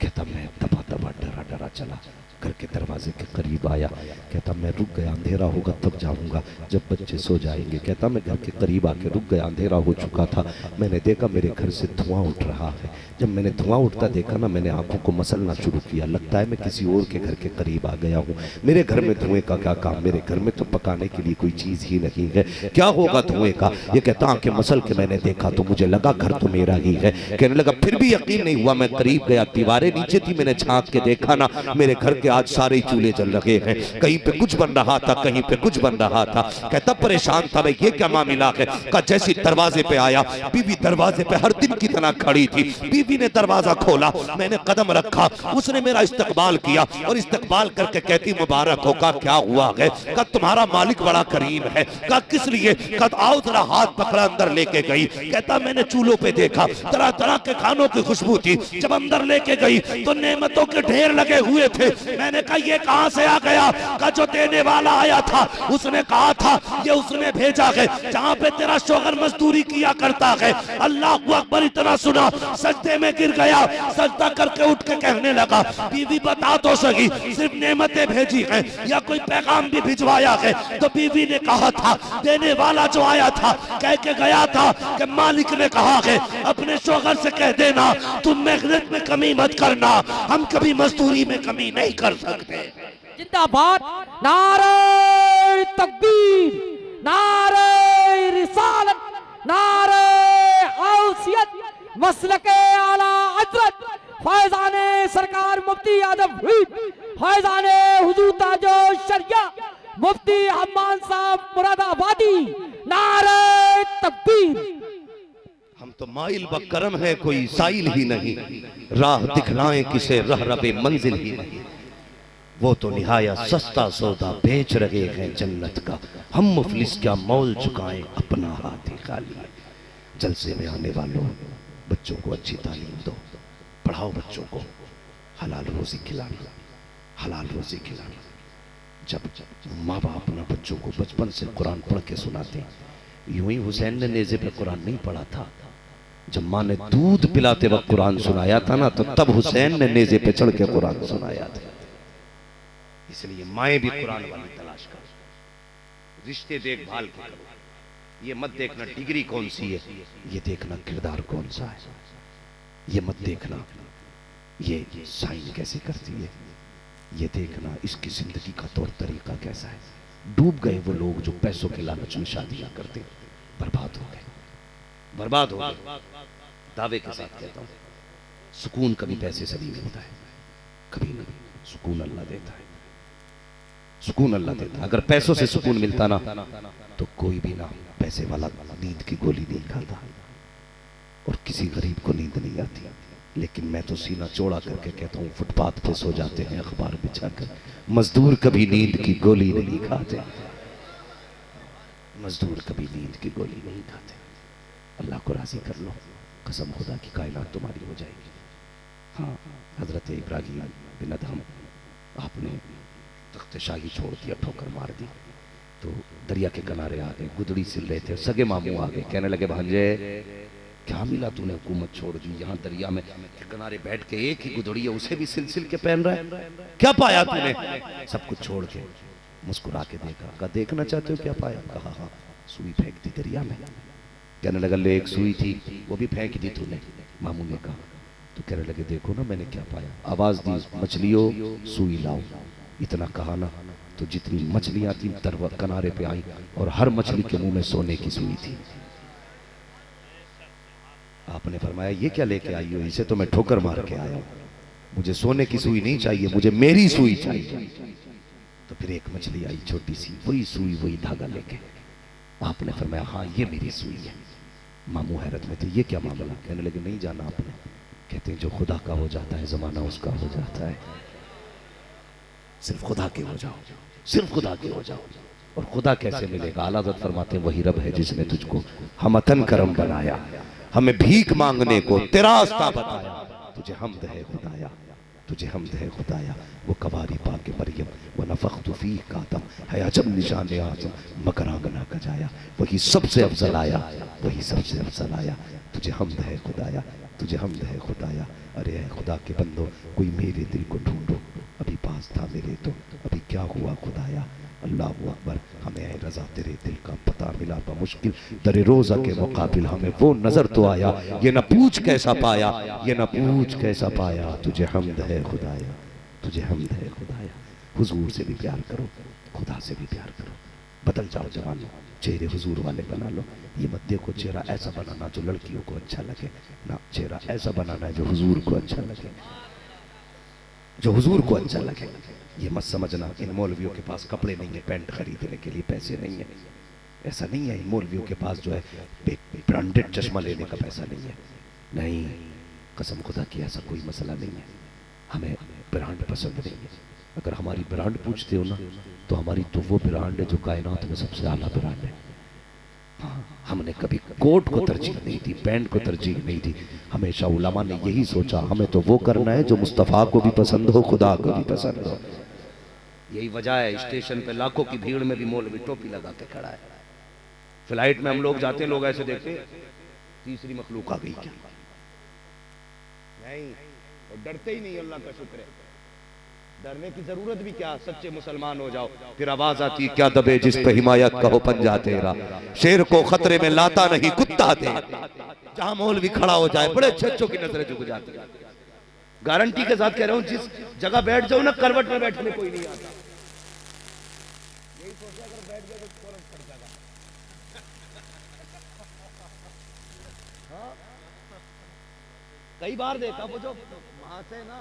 [SPEAKER 1] कहता मैं दबा दबा डरा डरा चला, घर के दरवाजे के करीब आया। कहता मैं रुक गया, अंधेरा होगा तब जाऊंगा जब बच्चे सो जाएंगे। कहता मैं घर के करीब आके रुक गया, अंधेरा हो चुका था। मैंने देखा मेरे घर से धुआं उठ रहा है। जब मैंने धुआं उठता देखा ना, मैंने आंखों को मसलना शुरू किया। लगता है मैं किसी और के घर के करीब आ गया हूँ। मेरे घर में धुएं का क्या काम, मेरे घर में तो पकाने के लिए कोई चीज ही नहीं है, क्या होगा धुएं का। ये कहता आंखें मसल के मैंने देखा तो मुझे लगा घर तो मेरा ही है। कहने लगा फिर भी यकीन नहीं हुआ, मैं करीब गया, दीवारें नीचे थी, मैंने झांक के देखा ना, मेरे घर के आज सारे चूल्हे जल रहे हैं। कहीं पे कुछ बन रहा था, कहीं पे कुछ बन रहा था। कहता परेशान था मैं, ये क्या मामला है। का जैसे दरवाजे पे आया, बीवी दरवाजे पे हर दिन की तरह खड़ी थी। बीवी ने दरवाजा खोला, मैंने कदम रखा, उसने मेरा इस्तकबाल किया और इस्तकबाल करके कहती मुबारक हो। का क्या हुआ है? का तुम्हारा मालिक बड़ा करीम है। का किस लिए? का आओ जरा, हाथ पकड़ा अंदर लेके गई। कहता मैंने चूल्हों पे देखा, तरह तरह के खानों की खुशबू थी। जब अंदर लेके गई तो नेमतों के ढेर लगे हुए थे। मैंने कहा ये कहां से आ गया? का जो देने वाला आया था उसने कहा था ये उसने भेजा है, जहां पे तेरा शोहर मजदूरी किया करता है। अल्लाह अकबर इतना सुना, सजदे में गिर गया। सजदा करके उठ के कहने लगा बीवी बता तो सही, सिर्फ नेमतें भेजी हैं या कोई पैगाम भी भिजवाया है? तो बीवी ने कहा था देने वाला जो आया था कह के गया था कि मालिक ने कहा है अपने शोहर से कह देना तुम मेहनत में कमी मत करना, हम कभी मजदूरी में कमी नहीं कर सकते।
[SPEAKER 2] जिंदाबाद, नारे तकबीर, नारे रिसालत, नारे गौसियत, मसलके आला हजरत फैजाने सरकार मुफ्ती आदम फैजाने हुजूर ताजो शरिया मुफ्ती हम्मान साहब मुरादाबादी नारे तकबीर।
[SPEAKER 1] हम तो माइल ब करम है कोई साइल ही नहीं, राह दिखलाएं किसे रह रबे मंजिल ही नहीं। वो तो निहाया सस्ता सौदा बेच रहे हैं जन्नत का, हम मुफलिस क्या मोल चुकाएं अपना हाथ ही खाली। जलसे में आने वालों बच्चों को अच्छी तालीम दो, पढ़ाओ बच्चों को, हलाल रोजी खिलाना, हलाल रोजी खिलाना। जब माँ बाप अपना बच्चों को बचपन से कुरान पढ़ के सुनाते हैं, यूं ही हुसैन ने नेज़े पे कुरान नहीं पढ़ा था। जब माँ ने दूध पिलाते वक्त कुरान सुनाया था ना, तो तब हुसैन ने नेज़े पे चढ़ के कुरान सुनाया था। इसलिए माएँ भी कुरान वाली तलाश करो, रिश्ते देखभाल के करो। ये मत देखना डिग्री कौन सी है, ये देखना किरदार कौन सा है। ये मत देखना ये साइन कैसे करती है, ये देखना इसकी जिंदगी का तौर तरीका कैसा है। डूब गए वो लोग जो पैसों के लालच में शादियां करते, बर्बाद हो गए, बर्बाद हो गए। दावे के साथ कहता हूं, सुकून कभी पैसे से नहीं मिलता है, कभी नहीं। सुकून अल्लाह देता है, सुकून अल्लाह देता है। अगर पैसों से सुकून मिलता ना, तो कोई भी ना पैसे वाला नींद की गोली नहीं खाता और किसी गरीब को नींद नहीं आती। लेकिन मैं तो सीना चौड़ा करके कहता हूँ, फुटपाथ पे सो जाते हैं अखबार बिछाकर, मजदूर कभी नींद की गोली नहीं खाते, मजदूर कभी नींद की गोली नहीं खाते। अल्लाह को राजी कर लो, कसम खुदा की कायनात तुम्हारी हो जाएगी। हाँ, हजरत इब्राहिम बिन अदहम आपने तख्त शाही छोड़ दिया, ठोकर मार दी, तो दरिया के किनारे आ गए, गुदड़ी सिल रहे थे, सगे मामू आ गए, कहने लगे भांजे क्या मिला तूने हुकूमत छोड़ दी, यहाँ दरिया में के किनारे बैठ के एक ही गुदड़ी है उसे भी सिल सिल के पहन रहा है, क्या पाया तूने। सब कुछ छोड़ के मुस्कुरा के देखा, कहा देखना चाहते हो क्या पाया, कहा हाँ, सुई फेंक दी दरिया में। कहने लगा ले एक सुई थी वो भी फेंक दी तूने, मामू ने कहा। तो कहने लगे देखो ना मैंने क्या पाया, आवाज दी मछलियों सुई लाओ। इतना कहा ना, तो जितनी मछलियां थी तरवा किनारे पे आई और हर मछली के मुंह में सोने की सुई थी। आपने फरमाया ये क्या लेके आई हो, इसे तो मैं ठोकर मार के आया हूं, मुझे सोने की सुई नहीं चाहिए, मुझे मेरी सुई चाहिए। तो फिर एक मछली आई छोटी सी, वही सुई वही धागा लेके। आपने फरमाया हाँ ये मेरी सुई है। मामू हैरत में थे, ये क्या मामला। कहने लगे नहीं जाना आपने, कहते हैं जो खुदा का हो जाता है जमाना उसका हो जाता है, सिर्फ खुदा के हो जाओ, सिर्फ खुदा के हो जाओ। और खुदा कैसे मिलेगा, आला हज़रत फरमाते हैं वही रब है जिसने तुझको हमतन करम बनाया, हमें भीख मांगने को तेरा रास्ता बताया, तुझे हमद है खुदाया, तुझे हमद है खुदाया। वो कवारी पाके मरियम वो नफ़ख्तु फीह का दम है अजब निशान आज़म मकर आंगना का जाया, वही सबसे अफजल आया, वही सबसे अफजल आया। तुझे हमद है खुदाया, तुझे हमद है खुदाया। अरे है खुदा के बंदो कोई मेरे दिल को ढूंढो, अभी पास था मेरे तो अभी क्या हुआ खुदाया। अल्लाह अकबर, हमें रजा तेरे दिल का पता मिला मुश्किल दरे रोजा के मुकाबिल, हमें वो नजर तो आया, ये न पूछ कैसा पाया, ये न पूछ कैसा पाया। तुझे हमद है खुदाया, तुझे हमद है खुदाया। हुजूर से भी प्यार करो, खुदा से भी प्यार करो, बदल जाओ जवानों, चेहरे हुजूर वाले बना लो। ये मत देखो चेहरा ऐसा बनाना जो लड़कियों को अच्छा लगे ना, चेहरा ऐसा बनाना है जो हुजूर को अच्छा लगे, जो हुजूर को अच्छा लगे। ये मत समझना इन मौलवियों के पास कपड़े नहीं है, पैंट खरीदने के लिए पैसे नहीं है, ऐसा नहीं है। इन मौलवियों के पास जो है ब्रांडेड चश्मा लेने का पैसा नहीं है, नहीं, कसम खुदा की ऐसा कोई मसला नहीं है। हमें ब्रांड पसंद नहीं है। अगर हमारी ब्रांड पूछते हो ना, तो हमारी तो वो ब्रांड है जो कायनात में सबसे आला ब्रांड है। हाँ, हमने कभी कोट को तरजीह नहीं दी, पैंट को तरजीह नहीं दी। हमेशा उलमा ने यही सोचा हमें तो वो करना है जो मुस्तफ़ा को भी पसंद हो, खुदा को भी पसंद हो। यही वजह है स्टेशन पे लाखों की भीड़ में भी मौलवी टोपी लगा के खड़ा है। फ्लाइट में हम लोग जाते हैं, लोग ऐसे देखते हैं तीसरी मखलूक आ गई क्या, नहीं, और डरते ही नहीं। अल्लाह का शुक्र है, डरने की जरूरत भी क्या, सच्चे मुसलमान हो जाओ। फिर आवाज आती क्या दबे जिस पे हिमायत का हो पंजा तेरा, शेर को खतरे में लाता नहीं कुत्ता दे। जहां मौलवी खड़ा हो जाए बड़े अच्छे अच्छों की नजरें झुक जाती है। गारंटी के साथ कह रहा हूं, जिस जगह बैठ जाओ ना, करवट में बैठने कोई नहीं आता। यही सोचा अगर बैठ गए तो फौरन पड़ जाएगा। हाँ? कई बार देखा वो जो वहां से ना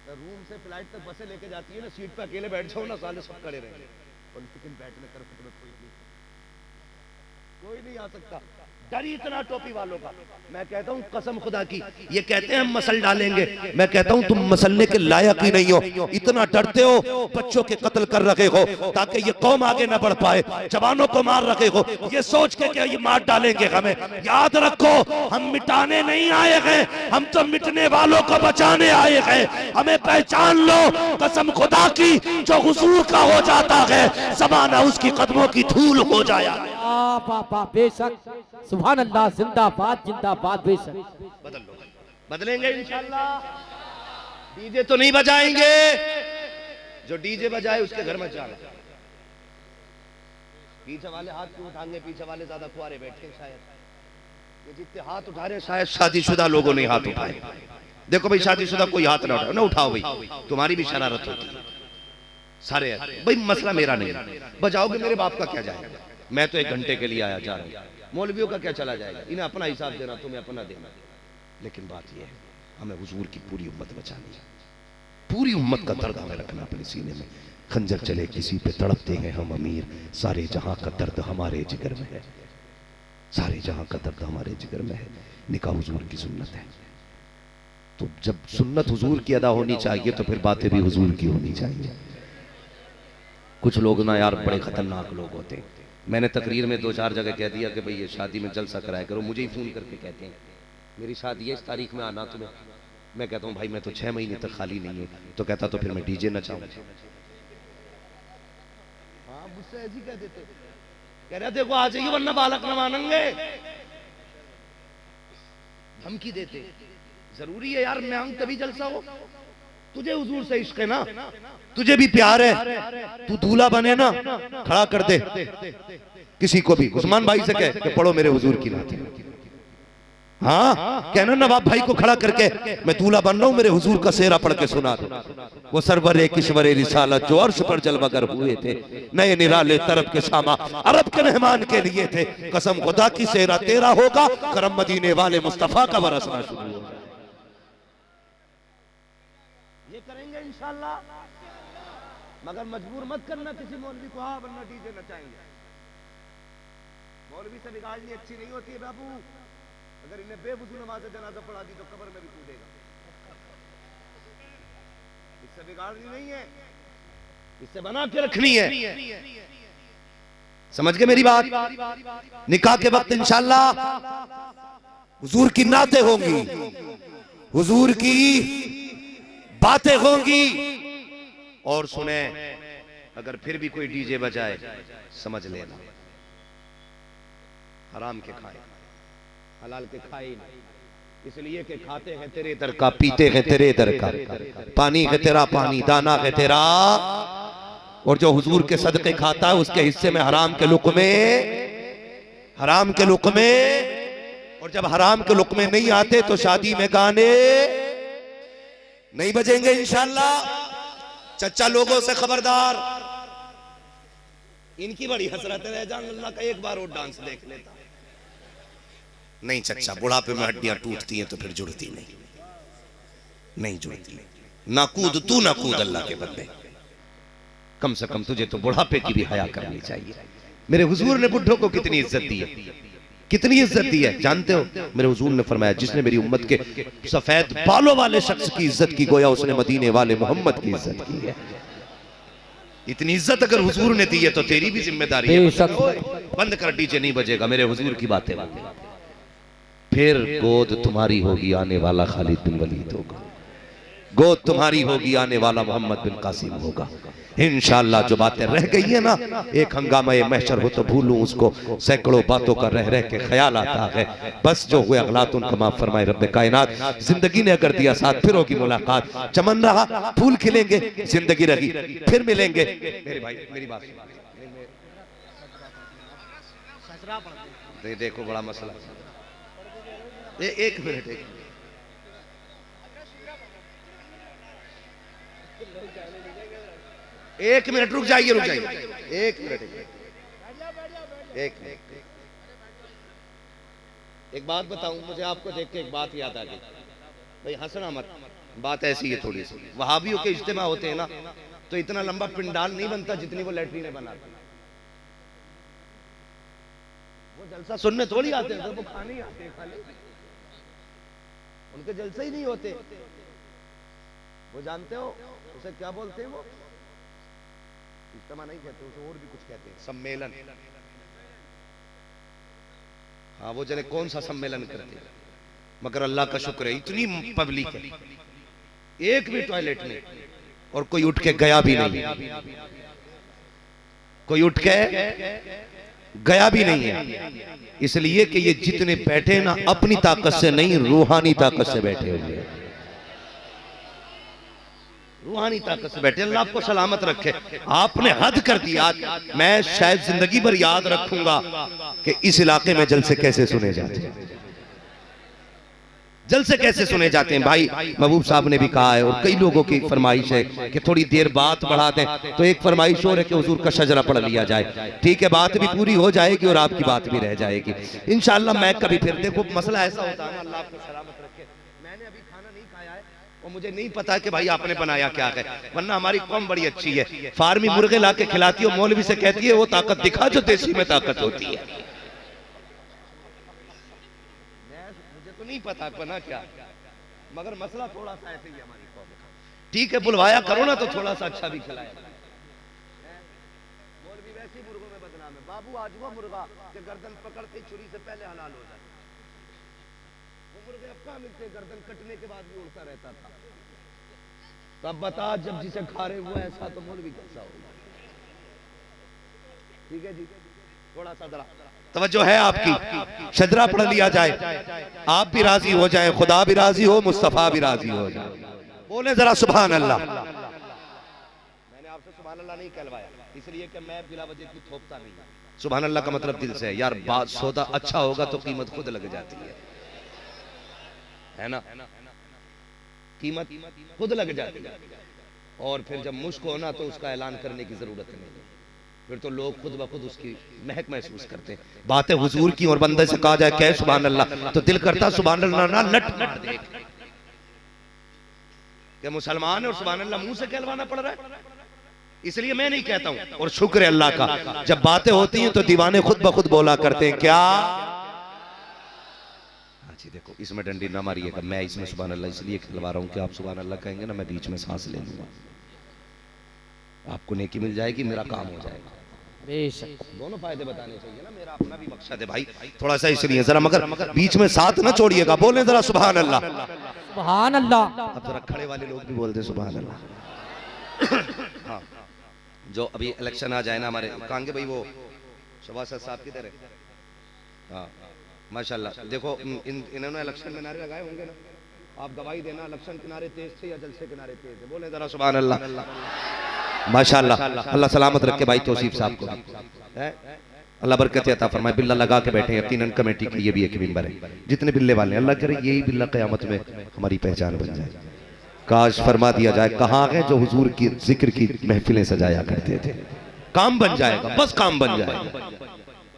[SPEAKER 1] रूम से फ्लाइट तक बसें लेके जाती है ना, सीट पे अकेले बैठ जाओ ना, साले सब खड़े रहेंगे और लेकिन बैठने कर कोई नहीं आ सकता। डर ही इतना टोपी वालों का। मैं कहता हूँ कसम खुदा की, ये कहते हैं हम मसल डालेंगे, मैं कहता हूँ तुम मसलने के लायक ही नहीं हो। इतना डरते हो, बच्चों के कत्ल कर रखे हो ताकि ये कौम आगे न बढ़ पाए, जवानों को मार रखे हो ये सोच के कि ये मार डालेंगे हमें। याद रखो हम मिटाने नहीं आए हैं, हम तो मिटने वालों को बचाने आए हैं। हमें पहचान लो कसम खुदा की, जो हुजूर का हो जाता है ज़माना उसकी कदमों की धूल हो जाया।
[SPEAKER 2] बाबा बेशक, सुभान अल्लाह, जिंदाबाद जिंदाबाद। बेशक
[SPEAKER 1] बदल लो, बदलेंगे इंशाल्लाह। डीजे तो नहीं बजाएंगे, जो डीजे बजाए उसके घर में जाना। पीछे वाले हाथ क्यों उठाएंगे? पीछे वाले ज्यादा कुआरे बैठे शायद, ये जितने हाथ उठा रहे शायद शादीशुदा लोगों ने हाथ उठाए। देखो भाई, शादीशुदा कोई हाथ ना उठाओ, ना उठाओ भाई, तुम्हारी भी शरारत होती है सारे भाई। मसला मेरा नहीं, बजाओगे मेरे बाप का क्या जाएगा? मैं तो 1 घंटे के लिए आया जा रहा हूँ, मौलवियों का क्या चला जाएगा? इन्हें अपना हिसाब देना, तुम्हें अपना देना। लेकिन बात यह है हमें हुजूर की पूरी उम्मत बचानी है, पूरी उम्मत का दर्द हमें रखना अपने सीने में। खंजर चले किसी पे तड़पते हैं हम अमीर, सारे जहां का दर्द हमारे जिगर में है, सारे जहां का दर्द हमारे जिगर में है। निकाह हुजूर की सुन्नत है, तो जब सुन्नत हुजूर की अदा होनी चाहिए तो फिर बातें भी हुजूर की होनी चाहिए। कुछ लोग ना यार बड़े खतरनाक लोग होते हैं। मैंने तकरीर में 2-4 जगह कह दिया कि भाई ये शादी में जलसा कराया करो, मुझे ही फ़ोन करके कहते हैं मेरी शादी है इस तारीख में आना तुम्हें। मैं कहता हूँ भाई मैं तो 6 महीने तक खाली नहीं हूँ, तो कहता तो फिर मैं डीजे नचाऊँ। हाँ मुझसे ऐसी कह देते, कह रहे देखो आ जाइए वरना बालक न मानेंगे, धमकी देते। जरूरी है यार मैं तभी जलसा हो। तुझे हुजूर से इश्क है ना, तुझे भी प्यार है, तू दूल्हा बने ना, खड़ा कर दे किसी को भी। उस्मान भाई से कह कि पढ़ो मेरे हुजूर की नात। हाँ कहना नवाब भाई को खड़ा करके मैं दूल्हा बन रहा हूं, मेरे हुजूर का सेहरा पढ़ के सुना दो। वो सरवरे किश्वरे रिसालत जो अर्श पर जलवगर हुए थे, नए निराले तरफ के सामा अरब के मेहमान के लिए थे। कसम खुदा की सेहरा तेरा होगा, करम मदीने वाले मुस्तफा का बरसना शुरू होगा। ये करेंगे इंशाल्लाह, मगर मजबूर मत करना किसी मौलवी को, हाँ वरना डीजे नचाएंगे। मौलवी से बिगाड़नी अच्छी नहीं होती है बाबू, अगर इन्हें बेवजू नमाज जनाजा पढ़ा दी तो कब्र में भी कूदेगा। इससे बिगाड़नी नहीं है, इससे बना के रखनी है। समझ गए मेरी बात? निकाह के वक्त इंशाल्लाह हुजूर की नातें होंगी, हुजूर की बातें होंगी। और सुने अगर फिर भी कोई डीजे बजाए समझ लेना हराम के खाए, हलाल के खाए नहीं। इसलिए कि खाते हैं तेरे दर का, पीते हैं तेरे दर का, पानी है तेरा पानी, दाना है तेरा। और जो हुजूर के सदके खाता है उसके हिस्से में हराम के लुक़मे, हराम के लुक़मे। और जब हराम के लुक़मे नहीं आते तो शादी में गाने नहीं बजेंगे इंशाल्लाह। चच्चा लोगों से खबरदार, इनकी बड़ी हसरत है जान अल्लाह का एक बार और डांस देख लेता। नहीं चच्चा, बुढ़ापे में हड्डियां टूटती हैं तो फिर जुड़ती नहीं, नहीं जुड़ती। ना कूद तू, ना कूद अल्लाह के बंदे, कम से कम तुझे तो बुढ़ापे की भी हया करनी चाहिए। मेरे हुजूर ने बुढ़ों को कितनी इज्जत दी है, कितनी इज्जत दी है जानते हो? मेरे हुजूर ने फरमाया जिसने मेरी उम्मत के सफेद बालों वाले शख्स की इज्जत की, गोया उसने मदीने वाले मोहम्मद की इज्जत की है। इतनी इज्जत अगर हुजूर ने दी है तो तेरी भी जिम्मेदारी है। बंद कर, डीजे नहीं बजेगा, मेरे हुजूर की बातें। फिर गोद तुम्हारी होगी, आने वाला खालिद बिन वलीद होगा, गोद तुम्हारी होगी, आने वाला मोहम्मद बिन कासिम होगा इंशाअल्लाह। जो बातें रह गई है ना, एक हंगामा ये महशर हो तो भूलूं उसको, सैकड़ों बातों का रह रह के ख्याल आता है। बस जो हुए अगलात उनका माफ फरमाए रब्बे कायनात। जिंदगी ने अगर दिया साथ फिर होगी मुलाकात, चमन रहा फूल खिलेंगे, जिंदगी रही फिर मिलेंगे। मेरे भाई मेरी बात नहीं, देखो बड़ा मसला। एक मिनट, एक मिनट रुक जाइए, रुक जाइए, एक मिनट, एक मिनट। एक बात बताऊं, मुझे आपको देख के एक बात याद आ गई। भाई हंसना मत, बात ऐसी है थोड़ी सी। वहाबियों के इज्तिमा होते हैं ना तो इतना लंबा पिंडाल नहीं बनता जितनी वो लैट्रीन बनाते। वो जलसा सुनने थोड़ी आते हैं, वो खाने ही आते हैं खाली, उनके जलसे ही नहीं होते। वो जानते हो उसे क्या बोलते हैं? वो इज्तिमा नहीं कहते उसे, और भी कुछ कहते हैं, सम्मेलन। हाँ वो जने कौन सा सम्मेलन करते हैं, मगर अल्लाह का शुक्र है इतनी पब्लिक है, एक भी टॉयलेट नहीं, और कोई उठ के गया भी नहीं, कोई उठ के गया भी नहीं है। इसलिए कि ये जितने बैठे ना अपनी ताकत से नहीं, रूहानी ताकत से बैठे हुए हैं, रूहानी ताकत से बैठे। अल्लाह आपको सलामत रखे। आपने हद कर दिया। मैं शायद जिंदगी भर याद रखूंगा कि इस इलाके में जलसे कैसे सुने जाते हैं, जलसे कैसे सुने जाते हैं। भाई महबूब साहब ने भी कहा है, और कई लोगों की फरमाइश है कि थोड़ी देर बात बढ़ा दें, तो एक फरमाइश और है कि हुजूर का शजरा पढ़ लिया जाए। ठीक है, बात भी पूरी हो जाएगी और आपकी बात भी रह जाएगी इंशाअल्लाह। मैं कभी फिर, देखो मसला ऐसा होता है ना, अल्लाह आपको सलामत रखे। मैंने अभी खाना नहीं खाया है और मुझे नहीं पता कि भाई आपने बनाया क्या है, वरना हमारी कौम बड़ी अच्छी है, फार्मी मुर्गे ला के खिलाती है, मौलवी से कहती है वो ताकत दिखा जो देसी में ताकत होती है। नहीं पता बना क्या, मगर मसला थोड़ा सा ऐसे ही हमारी कौम का। ठीक है, बुलवाया करो ना तो थोड़ा सा अच्छा भी खिलाया। मौलवी वैसे मुर्गों में बदनाम है। बाबू आज वो मुर्गा कि गर्दन पकड़ते छुरी से पहले हलाल हो जाए, वो मुर्गे अब कहाँ मिलते, गर्दन कटने के बाद भी उड़ता रहता था। तो अब बता, जब जिसे खा रहे हुआ ऐसा, तो मौलवी कैसा होगा? ठीक है जी, थोड़ा सा जरा तवज्जो है आपकी। शजरा पढ़ लिया जाए, आप भी राजी हो जाए, खुदा भी राजी हो, मुस्तफा भी राजी हो जाए। बोले जरा सुभान अल्लाह। मैंने आपसे सुभान अल्लाह नहीं कहलवाया इसलिए कि मैं बिला वजह की थोपता नहीं। सुभान अल्लाह का मतलब दिल से है यार। बात सौदा अच्छा होगा तो कीमत खुद लग जाती है ना, कीमत खुद लग जाती है। और फिर जब मुश्क हो ना तो उसका ऐलान करने की जरूरत नहीं, फिर तो लोग खुद ब खुद उसकी महक महसूस करते हैं। बातें हुजूर की और बंदे से कहा जाए कह सुभान अल्लाह तो दिल करता सुभान अल्लाह ना नट नट देख कि मुसलमान है और सुभान अल्लाह मुंह से कहलवाना पड़ रहा है। इसलिए मैं नहीं कहता हूं, और शुक्र है अल्लाह का, जब बातें होती हैं तो दीवाने खुद ब खुद बोला करते हैं क्या। जी देखो इसमें डंडी ना मारिएगा, मैं इसमें सुभान अल्लाह इसलिए कहलवा रहा हूं कि आप सुभान अल्लाह कहेंगे ना, मैं बीच में सांस ले लूंगा, आपको नेकी मिल जाएगी, मेरा काम हो जाएगा। दोनों फायदे बताने चाहिए ना, मेरा अपना भी मकसद है भाई थोड़ा सा, इसलिए जरा मगर बीच में साथ ना छोड़िएगा। बोले जरा सुभान अल्लाह,
[SPEAKER 2] सुभान अल्लाह।
[SPEAKER 1] अब जरा खड़े वाले लोग भी बोलते सुभान अल्लाह। हाँ, जो अभी इलेक्शन आ जाए ना हमारे, कहेंगे भाई वो शबाज साहब किधर है? हाँ माशाल्लाह, देखो इन्होंने इलेक्शन में नारे लगाए होंगे ना, आप गवाही देना इलेक्शन किनारे तेज थे या जलसे किनारे तेज थे। बोले जरा सुभान अल्लाह। माशाल्लाह, अल्लाह सलामत रखे भाई तौसीफ साहब को, अल्लाह बरकत अता फरमाए। बिल्ला लगा के बैठे हैं, यकीनन कमेटी का ये भी एक मिंबर है, जितने बिल्ले वाले हैं अल्लाह करे यही बिल्ला क़यामत में हमारी पहचान बन जाए। काश फरमा दिया जाए कहाँ है जो हुजूर की जिक्र की महफिलें सजाया करते थे, काम बन जाएगा, बस काम बन जाएगा,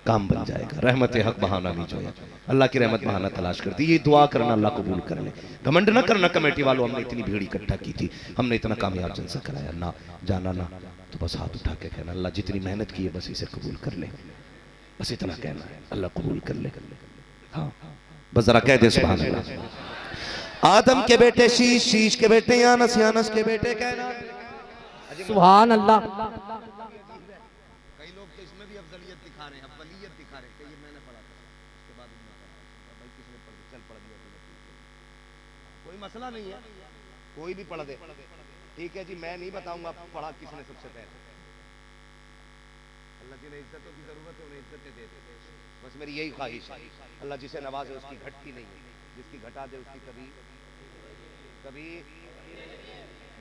[SPEAKER 1] काम बन जाएगा। रहमत हक बहाना भी जो है, अल्लाह की रहमत बहाना तलाश करती है। ये दुआ करना अल्लाह कबूल कर ले, घमंड ना करना कमेटी वालों, हमने इतनी भीड़ इकट्ठा की थी, हमने इतना कामयाब जलसा कराया, ना जाना ना तो बस हाथ उठा के कहना अल्लाह जितनी मेहनत की है बस इसे कबूल कर ले, बस इतना कहना है, अल्लाह कबूल कर ले। हाँ बस जरा कह दे सुभान अल्लाह। आदम के बेटे शीश, शीश के बेटे यानस, यानस के बेटे कहना
[SPEAKER 2] सुभान अल्लाह।
[SPEAKER 1] कई लोग तो इसमें भी अफजलियत दिखा रहे हैं, अफजलियत दिखा रहे हैं कि ये मैंने पढ़ा था, उसके बाद उन्होंने पढ़ा, भाई किसने पढ़ दिया, चल पढ़ दिया, कोई मसला नहीं है, कोई भी पढ़ दे, ठीक है जी। मैं नहीं बताऊंगा पढ़ा किसने सबसे पहले, अल्लाह जिन्हें इज्जतों की जरूरत है उन्हें इज्जतें दे दे, बस मेरी यही ख्वाहिश है। अल्लाह जिसे नवाजे उसकी घटती नहीं है, जिसकी घटा दे उसकी कभी कभी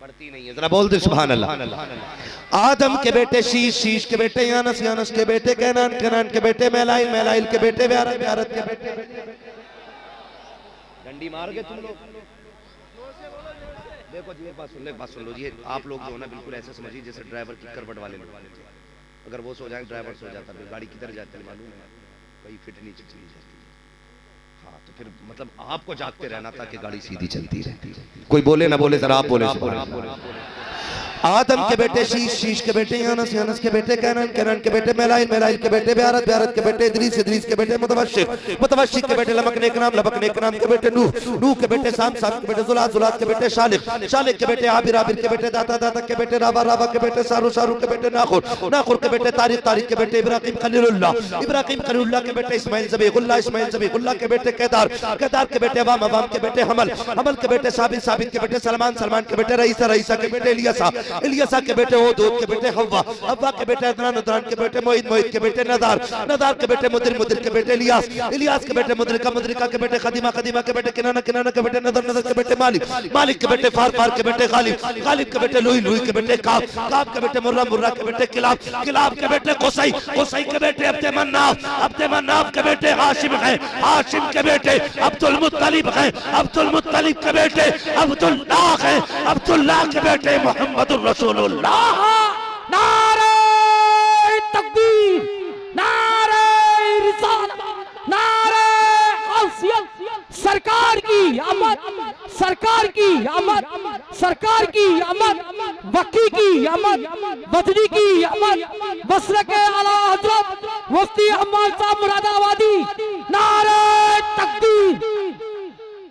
[SPEAKER 1] बढ़ती नहीं है। जरा बोल दे सुभान अल्लाह। आदम के बेटे शीश, शीश के बेटे यानस, यानस के बेटे कैनान, कैनान के बेटे मैलाइल, मैलाइल के बेटे व्यारत, व्यारत के बेटे डंडी मार के तुम लोग। देखो जी एक बात सुन लो, एक बात सुन लो जी, आप लोग जो है ना बिल्कुल ऐसे समझिए जैसे ड्राइवर की करवट वाले लोग, अगर वो सो जाए ड्राइवर सो जाता है, गाड़ी किधर जाती है मालूम है, कहीं फिट नीचे चली जाती है। हाँ, तो फिर मतलब आपको जागते रहना था कि गाड़ी सीधी चलती रहे। कोई बोले ना बोले, जरा आप बोले। आदम के बेटे शीश, शीश के बेटे यानस, यानस के बेटे कैनन, कैनन के बेटे मेलाइल, मेलाइल के बेटे ब्यारत, ब्यारत के बेटे इदरीस, इदरीस के बेटे मुतवश्शिक, मुतवश्शिक के बेटे लमक नेकनाम, लमक नेकनाम के बेटे नूह, नूह के बेटे साम, साम के बेटे जुलात, जुलात के बेटे शालिक, शालिक के बेटे आबिर, आबिर के बेटे दाता, दाता के बेटे रावा, रावा के बेटे सारू, सारू के बेटे नाखुर, नाखुर के बेटे तारिक, तारिक के बेटे इब्राहिम खलीलुल्लाह, इब्राहिम खलीलुल्लाह के बेटे इस्माइल ज़बीहुल्लाह, इस्माइल ज़बीहुल्लाह के बेटे केदार, केदार के बेटे अवाम, अवाम के बेटे हमल, हमल के बेटे साबित, साबित के बेटे सलमान, सलमान के बेटे रईसा, रईसा के बेटे इलियासा, इलियासा के बेटे ओदूद के बेटे हव्वा, हव्वा के बेटे अदनान, अदनान के बेटे मोहित, मोहित के बेटे नदार, नदार के बेटे मुदिर, मुदिर के बेटे इलियास, इलियास के बेटे मुदरिका, मुदरिका के बेटे खदीमा, खदीमा के बेटे किनाना, किनाना के बेटे नदर, नदर के बेटे मालिक, मालिक के बेटे फार, फार के बेटे गालिब, गालिब के बेटे लुई, लुई के बेटे काब, काब के बेटे मुर्रा, मुर्रा के बेटे किलाब, किलाब के बेटे कुसई, कुसई के बेटे अब्दे मन्नाफ, अब्दे मन्नाफ के बेटे हाशिम है, हाशिम के बेटे अब्दुल मुत्तलिब है, अब्दुल मुत्तलिब के बेटे अब्दुल्लाह है, अब्दुल्लाह के बेटे मोहम्मदुर रसूलुल्लाह।
[SPEAKER 2] नारे तकबीर, नारे रिसालत, नारे गौसियत, सरकार की आमद, सरकार की आमद, सरकार की आमद, वक्की की आमद, बदरी की आमद, बसरा के आला हजरत मुफ्ती अहमद साहब मुरादाबादी। नारे तकबीर।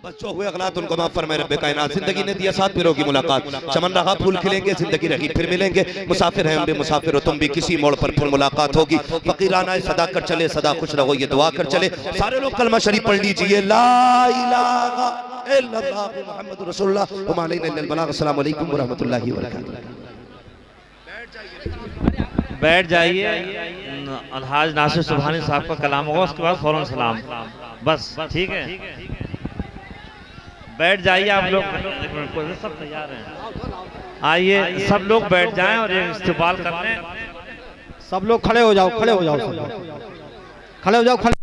[SPEAKER 1] बस जो हुए अगलात उनको माफ फरमाए रब्बे कायनात। जिंदगी ने दिया साथ फिरों की मुलाकात, चमन रहा फूल खिलेंगे, जिंदगी रही फिर मिलेंगे, मुसाफिर हैं हम भी मुसाफिर हो तुम भी, किसी मोड़ पर फिर मुलाकात होगी। फकीराना सदा कर चले, सदा खुश रहो ये दुआ कर चले। सारे लोग कलमा शरीफ पढ़ लीजिए, ला इलाहा इल्लल्लाह मुहम्मदुर रसूलुल्लाह व मा अलैना इल्लल बलाग। अस्सलामु अलैकुम व रहमतुल्लाहि व बरकातहू।
[SPEAKER 3] बैठ जाइए, अलहाज नासिर सुभानी साहब का कलाम होगा, उसके बाद फौरन सलाम। बस ठीक है, बैठ जाइए आप लोग, सब तैयार हैं। आइए सब लोग बैठ जाएं और ये इस्तेमाल कर लें।
[SPEAKER 2] सब लोग खड़े हो जाओ, खड़े हो जाओ, सब लोग खड़े हो जाओ, खड़े